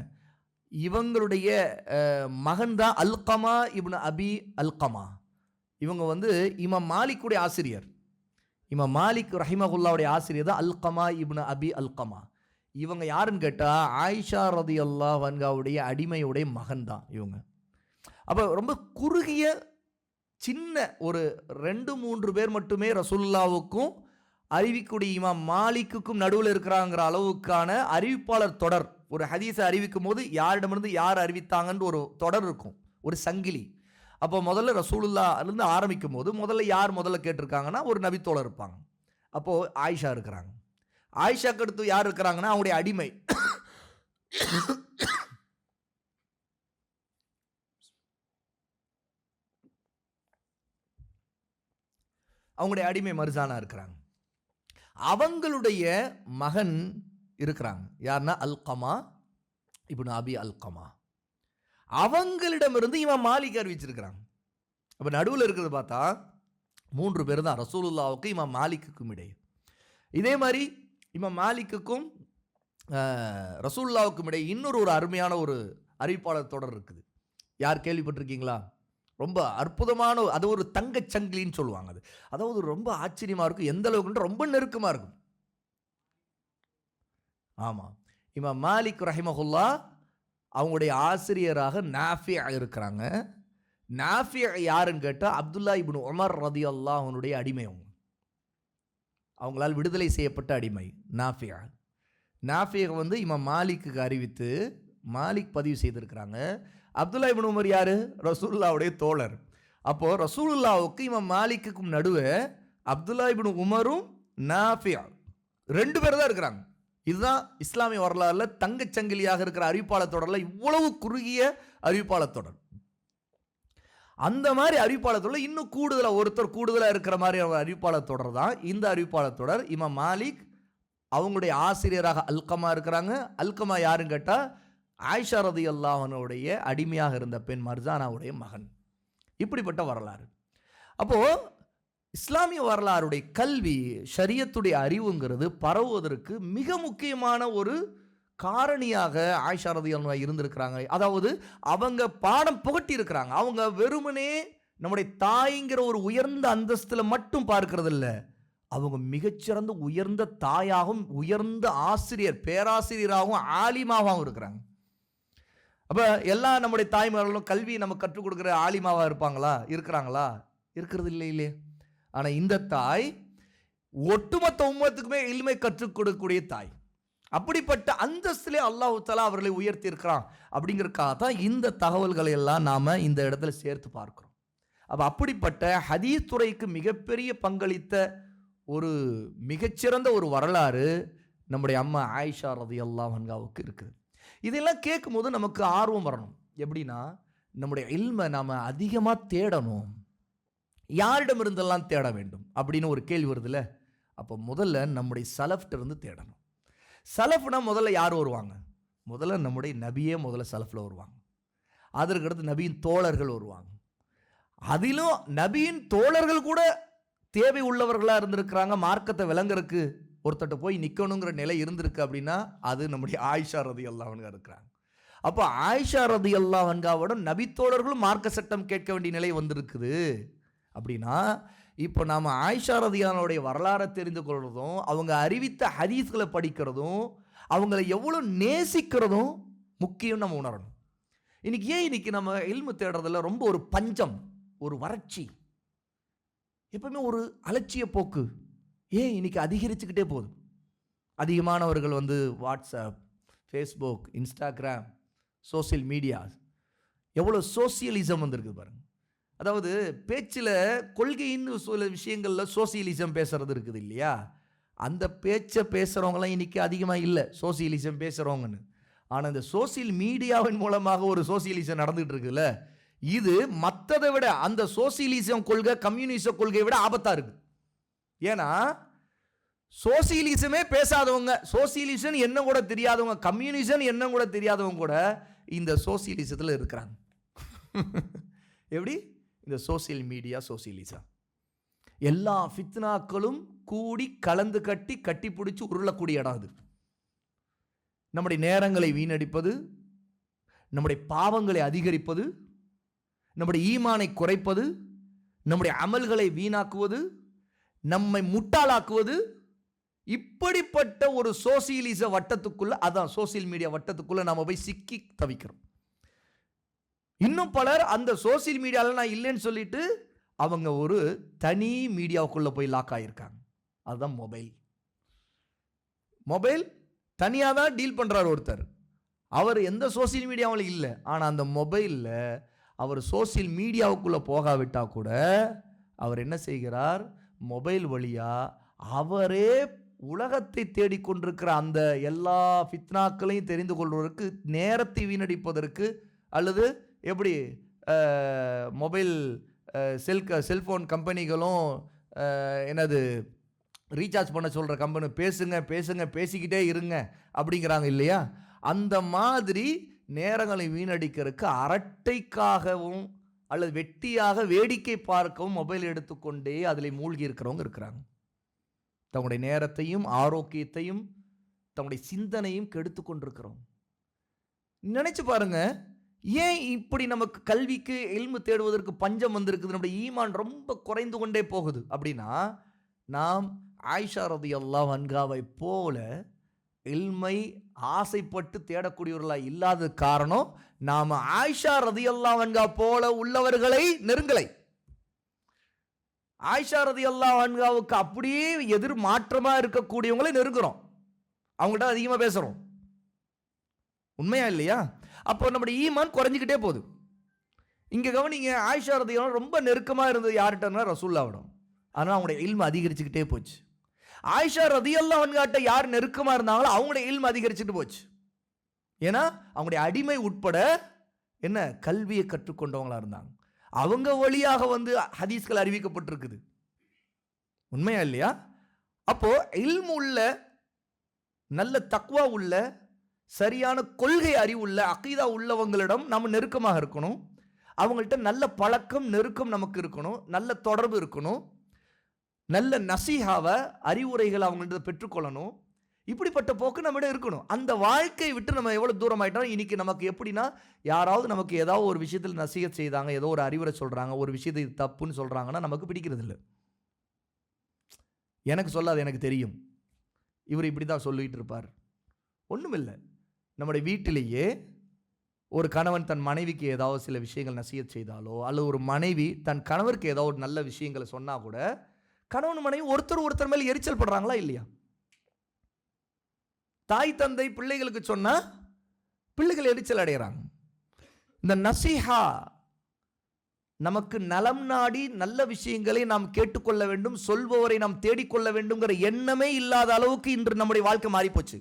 S2: இவங்களுடைய மகன் தான் அல்கமா இப்னு அபி அல்கமா. இவங்க இமாம் மாலிக்குடைய ஆசிரியர். இமாம் மாலிக் ரஹிமஹுல்லாவுடைய ஆசிரியர் தான் அல்கமா இப்னு அபி அல்கமா. இவங்க யாருன்னு கேட்டால் ஆயிஷா ரலியல்லாஹு அன்ஹாவுடைய அடிமையுடைய மகன் தான் இவங்க. அப்போ ரொம்ப குறுகிய சின்ன ஒரு 2-3 பேர் மட்டுமே ரசூலுல்லாவுக்கும் அறிவிக்கூடிய இமாம் மாலிக்குக்கும் நடுவில் இருக்கிறாங்கிற அளவுக்கான அறிவிப்பாளர் தொடர். ஒரு ஹதீஸை அறிவிக்கும் போது யாரிடமிருந்து யார் அறிவித்தாங்கன்னு ஒரு தொடர் இருக்கும், ஒரு சங்கிலி. அப்போ முதல்ல ரசூலுல்லாஹ்லேருந்து ஆரம்பிக்கும் போது யார் முதல்ல கேட்டிருக்காங்கன்னா ஒரு நபித்தோழர் இருப்பாங்க. அப்போது ஆயிஷா இருக்கிறாங்க. ஆயிஷாக்கு அடுத்து யார் இருக்கிறாங்கன்னா அவங்களுடைய அடிமை, அவங்களுடைய அடிமை மர்ஜானா இருக்கிறாங்க. அவங்களுடைய மகன் இருக்கிறாங்க, யாருன்னா அல்கமா இப்னு அபி அல்கமா. அவங்களிடமிருந்து இமாம் மாலிக் அறிவிச்சிருக்கிறாங்க. அப்போ நடுவில் இருக்கிறது பார்த்தா 3 பேர் தான், ரசூலுல்லாவுக்கும் இமாம் மாலிக்குக்கும் இடையே. இதே மாதிரி இமாம் மாலிக்குக்கும் ரசூலுல்லாவுக்கும் இடையே இன்னொரு அருமையான ஒரு அறிவிப்பாளர் தொடர் இருக்குது. யார் கேள்விப்பட்டிருக்கீங்களா? ரொம்ப அற்புதமான, அது ஒரு தங்கச் சங்கிலின்னு சொல்லுவாங்க. அது அதாவது ரொம்ப ஆச்சரியமா இருக்கும். எந்த அளவுக்கு ரொம்ப நெருக்கமா இருக்கும். ஆமா. இமாம் மாலிக் ரஹிமஹுல்லா அவங்களுடைய ஆசிரியராக நாஃபி இருக்கிறாங்க. நாஃபி யாருன்னு கேட்டா அப்துல்லா இப்னு உமர் ரலியல்லாஹு அன்ஹுடைய அடிமை அவங்க. அவங்களால் விடுதலை செய்யப்பட்ட அடிமை நாஃபி. நாஃபி வந்து இமாம் மாலிக்கு அறிவித்து மாலிக் பதிவு செய்திருக்கிறாங்க. அப்துல்லா இப்னு உமர் யாரு? ரசூலுல்லாஹ்வுடைய தோழர். அப்போ ரசூலுல்லாஹ்வுக்கு இமாம் மாலிக்குக்கும் நடுவே அப்துல்லா இப்னு உமரும் நாஃபி 2 பேர் தான் இருக்கிறாங்க. இதுதான் இஸ்லாமிய வரலாறுல தங்கச்சங்கிலியாக இருக்கிற அறிவிப்பாளர் தொடர்ல இவ்வளவு குறுகிய அறிவிப்பாளர் தொடர். அந்த மாதிரி அறிவிப்பாளர் தொடர் இன்னும் கூடுதலா ஒருத்தர் கூடுதலா இருக்கிற மாதிரி அறிவிப்பாளர் தொடர் தான் இந்த அறிவிப்பாளர் தொடர். இமாம் மாலிக் அவங்களுடைய ஆசிரியராக அல்கமா இருக்கிறாங்க. அல்கமா யாருன்னு கேட்டா ஆயிஷா ரலியல்லாஹு அன்ஹுடைய அடிமையாக இருந்த பெண் மர்ஜானாவுடைய மகன். இப்படிப்பட்ட வரலாறு. அப்போ இஸ்லாமிய வரலாறுடைய கல்வி, ஷரியத்துடைய அறிவுங்கிறது பரவுவதற்கு மிக முக்கியமான ஒரு காரணியாக ஆயிஷா ரலியல்லாஹு அன்ஹா இருந்திருக்கிறாங்க. அதாவது அவங்க பாடம் புகட்டி இருக்கிறாங்க. அவங்க வெறுமனே நம்முடைய தாய்ங்கிற ஒரு உயர்ந்த அந்தஸ்துல மட்டும் பார்க்கிறது இல்ல. அவங்க மிகச்சிறந்த உயர்ந்த தாயாகவும் உயர்ந்த ஆசிரியர் பேராசிரியராகவும் ஆலிமாவும் இருக்கிறாங்க. அப்ப எல்லா நம்முடைய தாய்மார்களும் கல்வி நம்ம கற்றுக் கொடுக்கிற ஆலிமாவா இருப்பாங்களா? இருக்கிறாங்களா? இருக்கிறது இல்லையே. ஆனா இந்த தாய் ஒட்டுமொத்த உம்மத்துக்குமே இல்மை கற்றுக் கொடுக்கக்கூடிய தாய். அப்படிப்பட்ட அந்தஸ்திலே அல்லாஹ் தஆலா அவர்களை உயர்த்தி இருக்கிறான். அப்படிங்கறதுக்காக தான் இந்த தகவல்களை எல்லாம் நாம இந்த இடத்துல சேர்த்து பார்க்கிறோம். அப்ப அப்படிப்பட்ட ஹதீஸ் துறைக்கு மிகப்பெரிய பங்களித்த ஒரு மிகச்சிறந்த ஒரு வரலாறு நம்முடைய அம்மா ஆயிஷா ரலியல்லாஹு அன்ஹாவுக்கு இருக்குது. இதெல்லாம் கேட்கும்போது நமக்கு ஆர்வம் வரணும். எப்படின்னா நம்முடைய இல்மை நாம அதிகமா தேடணும். யாரிடம் இருந்தெல்லாம் தேட வேண்டும் அப்படின்னு ஒரு கேள்வி வருதுல்ல. அப்போ முதல்ல நம்முடைய சலஃப்ட இருந்து தேடணும். சலஃப்னா முதல்ல யார் வருவாங்க? முதல்ல நம்முடைய நபியே முதல்ல சலஃப்ல வருவாங்க. அதற்கடுத்து நபியின் தோழர்கள் வருவாங்க. அதிலும் நபியின் தோழர்கள் கூட தேவை உள்ளவர்களா இருந்திருக்கிறாங்க. மார்க்கத்தை விளங்குறதுக்கு ஒருத்தட்ட போய் நிக்கணுங்கிற நிலை இருந்திருக்கு அப்படின்னா அது நம்முடைய ஆயிஷா ரலியல்லாஹு அன்ஹா இருக்கிறாங்க. அப்போ ஆயிஷா ரலியல்லாஹு அன்ஹாவோட நபித்தோழர்களும் மார்க்க சட்டம் கேட்க வேண்டிய நிலை வந்திருக்குது. அப்படின்னா இப்போ நாம ஆயிஷா ரலியல்லாஹுடைய வரலாறை தெரிந்து கொள்றதும், அவங்க அறிவித்த ஹதீஸ்களை படிக்கிறதும், அவங்களை எவ்வளவு நேசிக்கிறதும் முக்கியம் நம்ம உணரணும். இன்னைக்கு நம்ம இல்மு தேடுறதுல ரொம்ப ஒரு பஞ்சம், ஒரு வறட்சி, எப்பவுமே ஒரு அலட்சிய போக்கு ஏன் இன்னைக்கு அதிகரிச்சுக்கிட்டே போகுது. அதிகமானவர்கள் வந்து WhatsApp, Facebook, Instagram, social media, எவ்வளோ சோசியலிசம் வந்திருக்கு பாருங்க. அதாவது பேச்சில் கொள்கைன்னு சில விஷயங்களில் சோசியலிசம் பேசுறது இருக்குது இல்லையா? அந்த பேச்சை பேசுகிறவங்களாம் இன்னைக்கு அதிகமாக இல்லை சோசியலிசம் பேசுகிறவங்கன்னு. ஆனால் இந்த சோசியல் மீடியாவின் மூலமாக ஒரு சோசியலிசம் நடந்துகிட்டு இருக்குல்ல, இது மற்றதை விட அந்த சோசியலிசம் கொள்கை கம்யூனிச கொள்கையை விட ஆபத்தாக இருக்கு. ஏன்னா சோசியலிசமே பேசாதவங்க, சோசியலிசம் என்ன கூட தெரியாதவங்க, கம்யூனிசம் என்ன கூட தெரியாதவங்க கூட இந்த சோசியலிசத்தில் இருக்கிறாங்க. எப்படி? இந்த சோசியல் மீடியா சோசியலிசம் எல்லா ஃபித்னாக்களும் கூடி கலந்து கட்டி பிடிச்சி உருளக்கூடிய இடம் அது. நம்முடைய நேரங்களை வீணடிப்பது, நம்முடைய பாவங்களை அதிகரிப்பது, நம்முடைய ஈமானை குறைப்பது, நம்முடைய அமல்களை வீணாக்குவது, நம்மை முட்டாளாக்குவது, இப்படிப்பட்ட ஒரு சோசியலிச வட்டத்துக்குள்ள, அதான் சோசியல் மீடியா வட்டத்துக்குள்ள நாம போய் சிக்கி தவிக்கிறோம். இன்னும் பலர் அந்த சோசியல் மீடியால நான் இல்லைன்னு சொல்லிட்டு அவங்க ஒரு தனி மீடியாவுக்குள்ள போய் லாக் ஆகியிருக்காங்க. அதுதான் மொபைல் தனியாக தான் டீல் பண்றாரு ஒருத்தர். அவர் எந்த சோசியல் மீடியாவில் இல்லை. ஆனால் அந்த மொபைலில் அவர் சோசியல் மீடியாவுக்குள்ளே போகாவிட்டா கூட அவர் என்ன செய்கிறார்? மொபைல் வழியா அவரே உலகத்தை தேடிக்கொண்டிருக்கிற அந்த எல்லா ஃபித்னாக்களையும் தெரிந்து கொள்வதற்கு, நேரத்தை வீணடிப்பதற்கு, அல்லது எப்படி மொபைல் செல்ஃபோன் கம்பெனிகளும் என்னது ரீசார்ஜ் பண்ண சொல்கிற கம்பெனி பேசுங்க பேசிக்கிட்டே இருங்க அப்படிங்கிறாங்க இல்லையா? அந்த மாதிரி நேரங்களை வீணடிக்கிறதுக்கு அரட்டைக்காகவும் அல்லது வெட்டியாக வேடிக்கை பார்க்கவும் மொபைல் எடுத்துக்கொண்டே அதில் மூழ்கி இருக்கிறவங்க இருக்கிறாங்க. தங்களுடைய நேரத்தையும் ஆரோக்கியத்தையும் தங்களுடைய சிந்தனையும் கெடுத்து கொண்டிருக்கிறோம். நினைச்சு பாருங்க, ஏன் இப்படி நமக்கு கல்விக்கு இல்மு தேடுவதற்கு பஞ்சம் வந்திருக்குது, நம்முடைய ஈமான் ரொம்ப குறைந்து கொண்டே போகுது அப்படின்னா, நாம் ஆயிஷா ரலியல்லாஹு அன்ஹாவை போல இல்மை ஆசைப்பட்டு தேடக்கூடியவர்களாக இல்லாத காரணம், நாம ஆயிஷா ரலியல்லாஹு அன்ஹா போல உள்ளவர்களை நெருங்கலை. ஆயிஷா ரலியல்லாஹு அன்ஹாவுக்கு அப்படியே எதிர் மாற்றமா இருக்கக்கூடியவங்களை நெருங்குறோம், அவங்கள்ட்ட அதிகமா பேசுறோம். உண்மையா இல்லையா? அப்போ நம்முடைய ஈமான் குறைஞ்சிக்கிட்டே போகுது. இங்க கவனிங்க, ஆயிஷா ரலியல்லாஹு ரொம்ப நெருக்கமா இருந்தது யார்கிட்டனா ரசூலுல்லாஹ்விடம். ஆனால் அவங்களுடைய இல்மு அதிகரிச்சுக்கிட்டே போச்சு. ஆயிஷா ரலியல்லாஹு அன்ஹாட்ட யார் நெருக்கமா இருந்தாங்களோ அவங்களுடைய இல்மு அதிகரிச்சுட்டு போச்சு. ஏன்னா அவங்களுடைய அடிமை உட்பட என்ன கல்வியை கற்றுக்கொண்டவங்களா இருந்தாங்க. அவங்க வழியாக வந்து ஹதீஸ்கள் அறிவிக்கப்பட்டிருக்குது. உண்மையா இல்லையா? அப்போ இல்மு உள்ள, நல்ல தக்வா உள்ள, சரியான கொள்கை அறிவுள்ள, அகீதா உள்ளவங்களிடம் நம்ம நெருக்கமாக இருக்கணும். அவங்கள்ட்ட நல்ல பழக்கம், நெருக்கம் நமக்கு இருக்கணும், நல்ல தொடர்பு இருக்கணும், நல்ல நசீஹாவை, அறிவுரைகளை அவங்கள்ட்ட பெற்றுக்கொள்ளணும். இப்படிப்பட்ட போக்கு நம்மிடம் இருக்கணும். அந்த வாழ்க்கையை விட்டு நம்ம எவ்வளவு தூரம் ஆயிட்டோம். இன்னைக்கு நமக்கு எப்படின்னா, யாராவது நமக்கு ஏதாவது ஒரு விஷயத்தில் நசீஹத் செய்தாங்க, ஏதோ ஒரு அறிவுரை சொல்றாங்க, ஒரு விஷயத்தை இது தப்புன்னு சொல்றாங்கன்னா நமக்கு பிடிக்கிறது இல்லை. எனக்கு சொல்லாது, எனக்கு தெரியும், இவர் இப்படி தான் சொல்லிட்டு இருப்பார். ஒன்றுமில்லை. நம்முடைய வீட்டிலேயே ஒரு கணவன் தன் மனைவிக்கு ஏதாவது சில விஷயங்கள் நசீஹத் செய்தாலோ, அல்லது ஒரு மனைவி தன் கணவருக்கு ஏதாவது ஒரு நல்ல விஷயங்களை சொன்னா கூட, கணவன் மனைவி ஒருத்தர் மேல் எரிச்சல் படுறாங்களா இல்லையா? தாய் தந்தை பிள்ளைகளுக்கு சொன்னா பிள்ளைகள் எரிச்சல் அடைகிறாங்க. இந்த நசீஹா, நமக்கு நலம் நாடி நல்ல விஷயங்களை நாம் கேட்டுக்கொள்ள வேண்டும், சொல்பவரை நாம் தேடிக்கொள்ள வேண்டும்ங்கிற எண்ணமே இல்லாத அளவுக்கு இன்று நம்முடைய வாழ்க்கை மாறி போச்சு.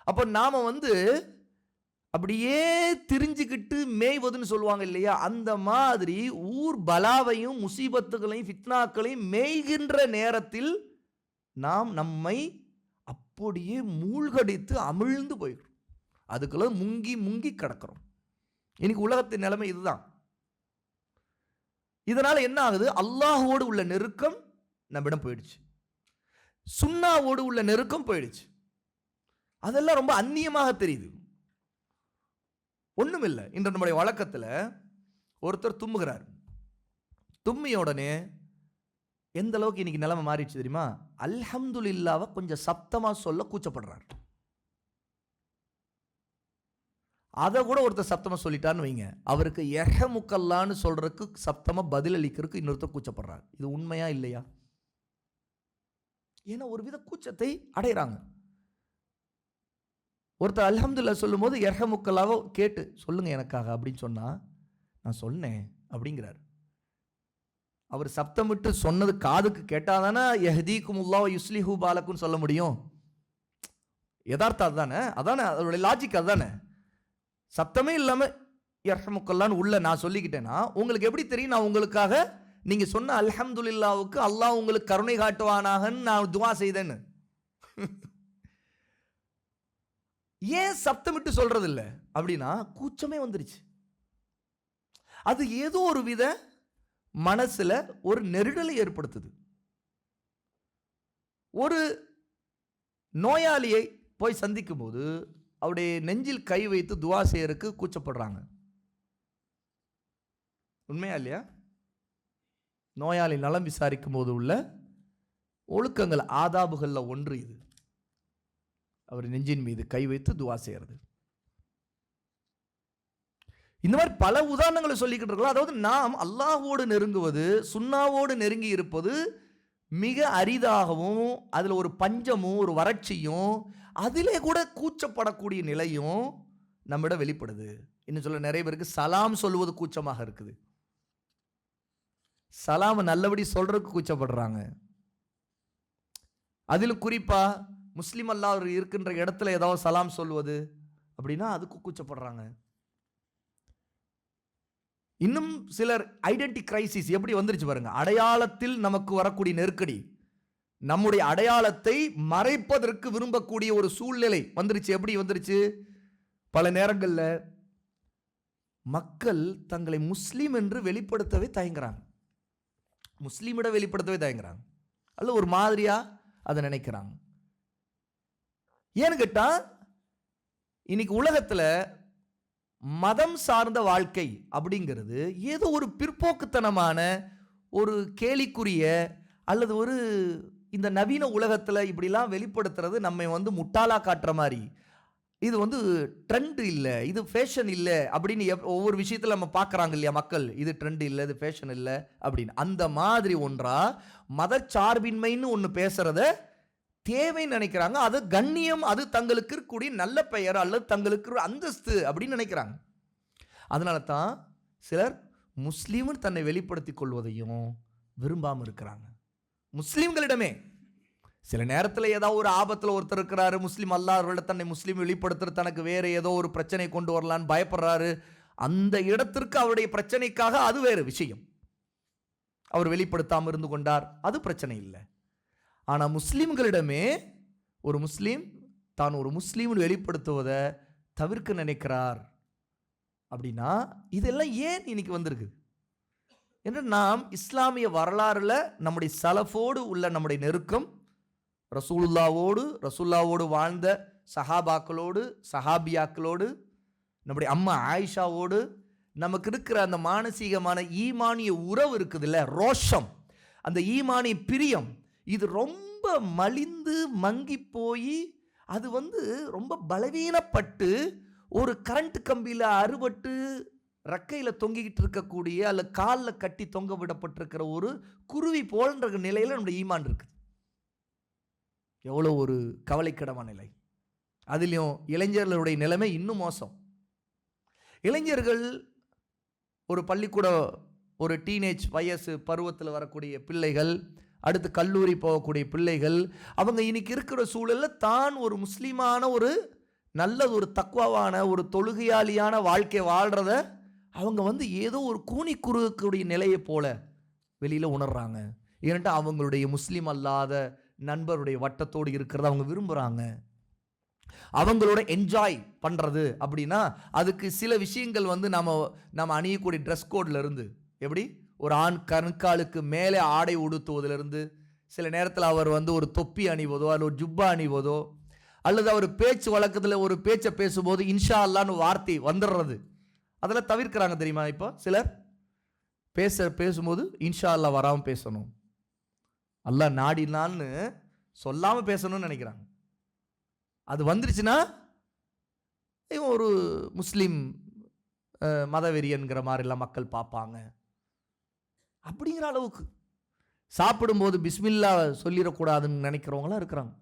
S2: அப்போ நாம வந்து அப்படியே திரிஞ்சுக்கிட்டு மேய்வதுன்னு சொல்லுவாங்க இல்லையா, அந்த மாதிரி ஊர் பலாவையும் முசீபத்துகளையும் ஃபித்னாக்களையும் மேய்கின்ற நேரத்தில் நாம் நம்மை அப்படியே மூழ்கடித்து அமிழ்ந்து போயிடும். அதுக்குள்ள முங்கி முங்கி கிடக்கிறோம். இன்னைக்கு உலகத்தின் நிலைமை இதுதான். இதனால என்ன ஆகுது? அல்லாஹ்வோடு உள்ள நெருக்கம் நம்மிடம் போயிடுச்சு, சுன்னாவோடு உள்ள நெருக்கம் போயிடுச்சு. அதெல்லாம் ரொம்ப அந்நியமாக தெரியுது. ஒண்ணுமில்லை. இன்று நம்முடைய வழக்கத்தில் ஒருத்தர் தும்முகிறார். தும்மிய உடனே எந்த அளவுக்கு இன்னைக்கு நிலைமை மாறிடுச்சு தெரியுமா? அல்ஹம்துலில்லாஹ்வை கொஞ்சம் சத்தமா சொல்ல கூச்சப்படுறார். அதை கூட ஒருத்தர் சத்தமா சொல்லிட்டான்னு வைங்க, அவருக்கு யர்ஹமுக்கல்லான்னு சொல்றதுக்கு சத்தமா பதில் அளிக்கிறதுக்கு இன்னொருத்தர் கூச்சப்படுறார். இது உண்மையா இல்லையா? ஏன்னா ஒரு வித கூச்சத்தை அடைகிறாங்க. ஒருத்தர் அல்ஹம்துலில்லாஹ் சொல்லும் போது யர்ஹமுக்கல்லாவை கேட்டு சொல்லுங்க எனக்காக அப்படின்னு சொன்னா, நான் சொன்னேன் அப்படிங்கிறார். அவர் சப்தமிட்டு சொன்னது காதுக்கு கேட்டாதானே யஹ்தீகுமுல்லாஹ் வ யுஸ்லிஹு பாலக்குன்னு சொல்ல முடியும். யதார்த்தம் அதுதானே, அதானே அதோட லாஜிக் அதுதானே. சத்தமே இல்லாம யர்ஹமுக்கல்லான்னு உள்ள நான் சொல்லிக்கிட்டேன்னா உங்களுக்கு எப்படி தெரியும் நான் உங்களுக்காக நீங்க சொன்ன அல்ஹம்துலில்லாஹ்வுக்கு அல்லாஹ் உங்களுக்கு கருணை காட்டுவானாகன்னு நான் துஆ செய்தேன்னு? ஏன் சப்தமிட்டு சொல்றது இல்லை அப்படின்னா கூச்சமே வந்துருச்சு. அது ஏதோ ஒரு வித மனசுல ஒரு நெருடலை ஏற்படுத்துது. ஒரு நோயாளியை போய் சந்திக்கும் போது அவருடைய நெஞ்சில் கை வைத்து துஆ செய்யறதுக்கு கூச்சப்படுறாங்க. உண்மையா இல்லையா? நோயாளி நலம் விசாரிக்கும் போது உள்ள ஒழுக்கங்கள், ஆதாபுகள்ல ஒன்று இது. அவர் நெஞ்சின் மீது கை வைத்து துஆ செய்யறது. இந்த மாதிரி பல உதாரணங்களை சொல்லிக்கிட்டு இருக்கலாம். அதாவது நாம் அல்லாஹ்வோடு நெருங்குவது, சுன்னாவோடு நெருங்கி இருப்பது மிக அரிதாகவும், அதுல ஒரு பஞ்சமும் ஒரு வறட்சியும், அதிலே கூட கூச்சப்படக்கூடிய நிலையும் நம்மிடம் வெளிப்படுது. இன்னும் சொல்ல நிறைய பேருக்கு சலாம் சொல்வது கூச்சமாக இருக்குது. சலாம் நல்லபடி சொல்றதுக்கு கூச்சப்படுறாங்க. அதில் குறிப்பா முஸ்லிம் அல்லாஹ் இருக்கின்ற இடத்துல ஏதாவது சலாம் சொல்வது அப்படின்னா அதுக்கு கூச்சப்படுறாங்க. இன்னும் சிலர் ஐடென்டி கிரைசிஸ் எப்படி வந்துருச்சு பாருங்க. அடையாளத்தில் நமக்கு வரக்கூடிய நெருக்கடி, நம்முடைய அடையாளத்தை மறைப்பதற்கு விரும்பக்கூடிய ஒரு சூழ்நிலை வந்துருச்சு. எப்படி வந்துருச்சு? பல நேரங்களில் மக்கள் தங்களை முஸ்லீம் என்று வெளிப்படுத்தவே தயங்குறாங்க, முஸ்லீமிட வெளிப்படுத்தவே தயங்குறாங்க, அல்ல ஒரு மாதிரியா அதை நினைக்கிறாங்க. ஏன்னு கேட்டா இன்னைக்கு உலகத்தில் மதம் சார்ந்த வாழ்க்கை அப்படிங்கிறது ஏதோ ஒரு பிற்போக்குத்தனமான ஒரு கேலிக்குரிய அல்லது ஒரு இந்த நவீன உலகத்தில் இப்படிலாம் வெளிப்படுத்துறது நம்மை வந்து முட்டாளா காட்டுற மாதிரி, இது வந்து ட்ரெண்ட் இல்லை, இது ஃபேஷன் இல்லை அப்படின்னு ஒவ்வொரு விஷயத்தில் நம்ம பார்க்குறாங்க இல்லையா மக்கள், இது ட்ரெண்ட் இல்லை, இது ஃபேஷன் இல்லை அப்படின்னு. அந்த மாதிரி ஒன்றா மதச்சார்பின்மைன்னு ஒன்று பேசுறத தேவைன்னு நினைக்கிறாங்க. அது கண்ணியம், அது தங்களுக்கு இருக்கக்கூடிய நல்ல பெயர் அல்லது தங்களுக்கு அந்தஸ்து அப்படின்னு நினைக்கிறாங்க. அதனால தான் சிலர் முஸ்லீம்னு தன்னை வெளிப்படுத்திக் கொள்வதையும் விரும்பாமல் இருக்கிறாங்க. முஸ்லீம்களிடமே சில நேரத்தில் ஏதாவது ஒரு ஆபத்தில் ஒருத்தர் இருக்கிறாரு, முஸ்லீம் அல்லாதவர்கள தன்னை முஸ்லீம் வெளிப்படுத்துற, தனக்கு வேற ஏதோ ஒரு பிரச்சனை கொண்டு வரலான்னு பயப்படுறாரு. அந்த இடத்திற்கு அவருடைய பிரச்சனைக்காக அது வேறு விஷயம். அவர் வெளிப்படுத்தாமல் இருந்து கொண்டார், அது பிரச்சனை இல்லை. ஆனால் முஸ்லீம்களிடமே ஒரு முஸ்லீம் தான் ஒரு முஸ்லீம்னு வெளிப்படுத்துவதை தவிர்க்க நினைக்கிறார் அப்படின்னா இதெல்லாம் ஏன் இன்னைக்கு வந்திருக்கு என்று நாம் இஸ்லாமிய வரலாறுல நம்முடைய சலஃபோடு உள்ள நம்முடைய நெருக்கம், ரசூலுல்லாவோடு வாழ்ந்த சஹாபாக்களோடு சஹாபியாக்களோடு நம்முடைய அம்மா ஆயிஷாவோடு நமக்கு இருக்கிற அந்த மானசீகமான ஈமானிய உறவு இருக்குதுல்ல, ரோஷம், அந்த ஈமானிய பிரியம், இது ரொம்ப மலிந்து மங்கி போய் அது வந்து ரொம்ப பலவீனப்பட்டு ஒரு கரண்ட் கம்பியில் அறுபட்டு ரெக்கையில் தொங்கிக்கிட்டு இருக்கக்கூடிய அல்ல காலில் கட்டி தொங்க விடப்பட்டிருக்கிற ஒரு குருவி போன்ற நிலையில் நம்முடைய ஈமான் இருக்குது. எவ்வளோ ஒரு கவலைக்கிடமான நிலை. அதுலேயும் இளைஞர்களுடைய நிலைமை இன்னும் மோசம். இளைஞர்கள் ஒரு பள்ளிக்கூட ஒரு டீனேஜ் வயசு பருவத்தில் வரக்கூடிய பிள்ளைகள், அடுத்து கல்லூரி போகக்கூடிய பிள்ளைகள், அவங்க இன்னைக்கு இருக்கிற சூழலில் தான் ஒரு முஸ்லீமான ஒரு நல்ல ஒரு தக்வாவான ஒரு தொழுகையாளியான வாழ்க்கை வாழ்கிறத அவங்க வந்து ஏதோ ஒரு கூனி குறுக்கக்கூடிய நிலையை போல வெளியில் உணர்றாங்க. ஏன்ட்டா அவங்களுடைய முஸ்லீம் அல்லாத நண்பருடைய வட்டத்தோடு இருக்கிறத அவங்க விரும்புகிறாங்க. அவங்களோட என்ஜாய் பண்ணுறது அப்படின்னா அதுக்கு சில விஷயங்கள் வந்து நம்ம அணியக்கூடிய ட்ரெஸ் கோட்ல இருந்து, எப்படி ஒரு ஆண் கண்காலுக்கு மேலே ஆடை உடுத்துவதிலிருந்து, சில நேரத்தில் அவர் வந்து ஒரு தொப்பி அணிவதோ அல்லது ஒரு ஜுப்பா அணிவதோ, அல்லது அவர் பேச்சு வழக்கத்தில் ஒரு பேச்சை பேசும்போது இன்ஷா அல்லான்னு வார்த்தை வந்துடுறது, அதெல்லாம் தவிர்க்கிறாங்க தெரியுமா? இப்போ சிலர் பேசும்போது இன்ஷா அல்லா வராமல் பேசணும், அல்லாஹ் நாடினான்னு சொல்லாமல் பேசணும்னு நினைக்கிறாங்க. அது வந்துருச்சுன்னா இவன் ஒரு முஸ்லீம் மதவெறியன்கிற மாதிரிலாம் மக்கள் பார்ப்பாங்க. அப்படிங்கிற அளவுக்கு சாப்பிடும்போது பிஸ்மில்லா சொல்லிடக்கூடாதுன்னு நினைக்கிறவங்களாம் இருக்கிறாங்க.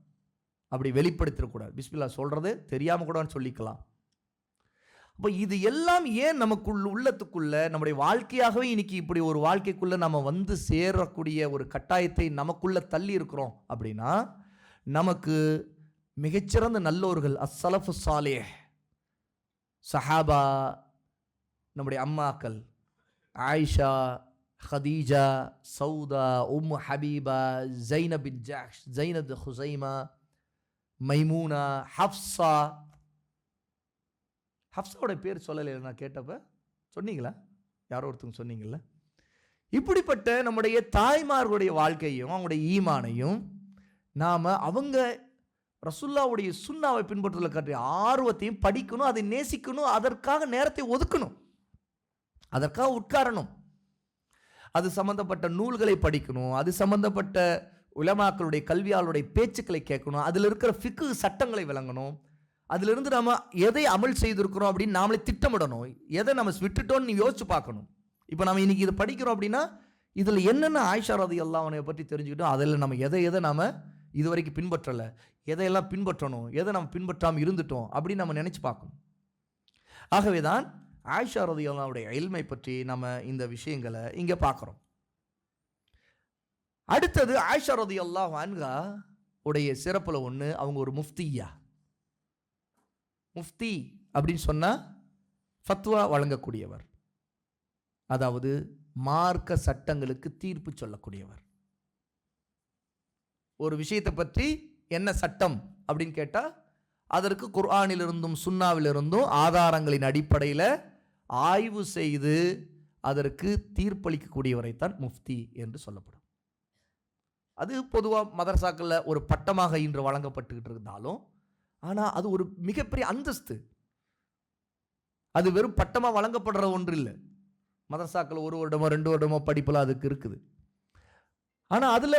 S2: அப்படி வெளிப்படுத்திடக்கூடாது, பிஸ்மில்லா சொல்கிறது தெரியாமல் கூட சொல்லிக்கலாம். அப்போ இது எல்லாம் ஏன் உள்ளத்துக்குள்ள நம்முடைய வாழ்க்கையாகவே இன்னைக்கு இப்படி ஒரு வாழ்க்கைக்குள்ள நம்ம வந்து சேரக்கூடிய ஒரு கட்டாயத்தை நமக்குள்ள தள்ளி இருக்கிறோம் அப்படின்னா, நமக்கு மிகச்சிறந்த நல்லோர்கள் அஸ்ஸலஃபு சாலிஹ், சஹாபா, நம்முடைய அம்மாக்கள் ஆயிஷா, ஹதீஜா, சௌதா, ஹபீபா, ஜைனப் பின் ஜஹ்ஷ், ஜைனத் ஹுசைமா, மைமூனா, ஹப்ஸா. ஹப்ஸாவோட பேர் சொல்லலை, நான் கேட்டப்ப சொன்னீங்களா? யாரோ ஒருத்தவங்க சொன்னீங்கல்ல. இப்படிப்பட்ட நம்முடைய தாய்மார்களுடைய வாழ்க்கையும் அவங்களுடைய ஈமானையும் நாம் அவங்க ரசூலுல்லாஹ்வுடைய சுன்னாவை பின்பற்றுவதில் காட்டிய ஆர்வத்தையும் படிக்கணும், அதை நேசிக்கணும், அதற்காக நேரத்தை ஒதுக்கணும், அதற்காக உட்காரணும், அது சம்பந்தப்பட்ட நூல்களை படிக்கணும், அது சம்பந்தப்பட்ட உலமாக்களுடைய கல்வியாளருடைய பேச்சுக்களை கேட்கணும், அதில் இருக்கிற ஃபிக்கு சட்டங்களை விளங்கணும், அதிலிருந்து நம்ம எதை அமல் செய்திருக்கிறோம் அப்படின்னு நாமளே திட்டமிடணும், எதை நம்ம விட்டுட்டோன்னு யோசிச்சு பார்க்கணும். இப்போ நம்ம இன்னைக்கு இதை படிக்கிறோம் அப்படின்னா இதில் என்னென்ன ஆயிஷா ரலியல்லாஹு அன்ஹா பற்றி தெரிஞ்சுக்கிட்டோம், அதில் நம்ம எதை நாம் இது வரைக்கும் பின்பற்றலை, எதையெல்லாம் பின்பற்றணும், எதை நம்ம பின்பற்றாமல் இருந்துட்டோம் அப்படின்னு நம்ம நினச்சி பார்க்கணும். ஆகவே தான் ஆயிஷா ரலியல்லாஹுடைய இல்மை பற்றி நம்ம இந்த விஷயங்களை இங்கே பார்க்குறோம். அடுத்தது ஆயிஷா ரலியல்லாஹு அன்ஹா உடைய சிறப்பில் ஒன்று, அவங்க ஒரு முஃப்தியா. முஃப்தி அப்படின்னு சொன்னால் ஃபத்வா வழங்கக்கூடியவர், அதாவது மார்க்க சட்டங்களுக்கு தீர்ப்பு சொல்லக்கூடியவர். ஒரு விஷயத்தை பற்றி என்ன சட்டம் அப்படின்னு கேட்டால் அதற்கு குர்ஆனிலிருந்தும் சுன்னாவிலிருந்தும் ஆதாரங்களின் அடிப்படையில் ஆய்வு செய்து அதற்கு தீர்ப்பளிக்கக்கூடியவரைத்தான் முஃப்தி என்று சொல்லப்படும். அது பொதுவாக மதரசாக்களில் ஒரு பட்டமாக இன்று வழங்கப்பட்டுக்கிட்டு இருந்தாலும், ஆனால் அது ஒரு மிகப்பெரிய அந்தஸ்து. அது வெறும் பட்டமாக வழங்கப்படுற ஒன்று இல்லை. மதரசாக்கள் 1 வருடமோ 2 வருடமோ படிப்பெல்லாம் அதுக்கு இருக்குது. ஆனால் அதில்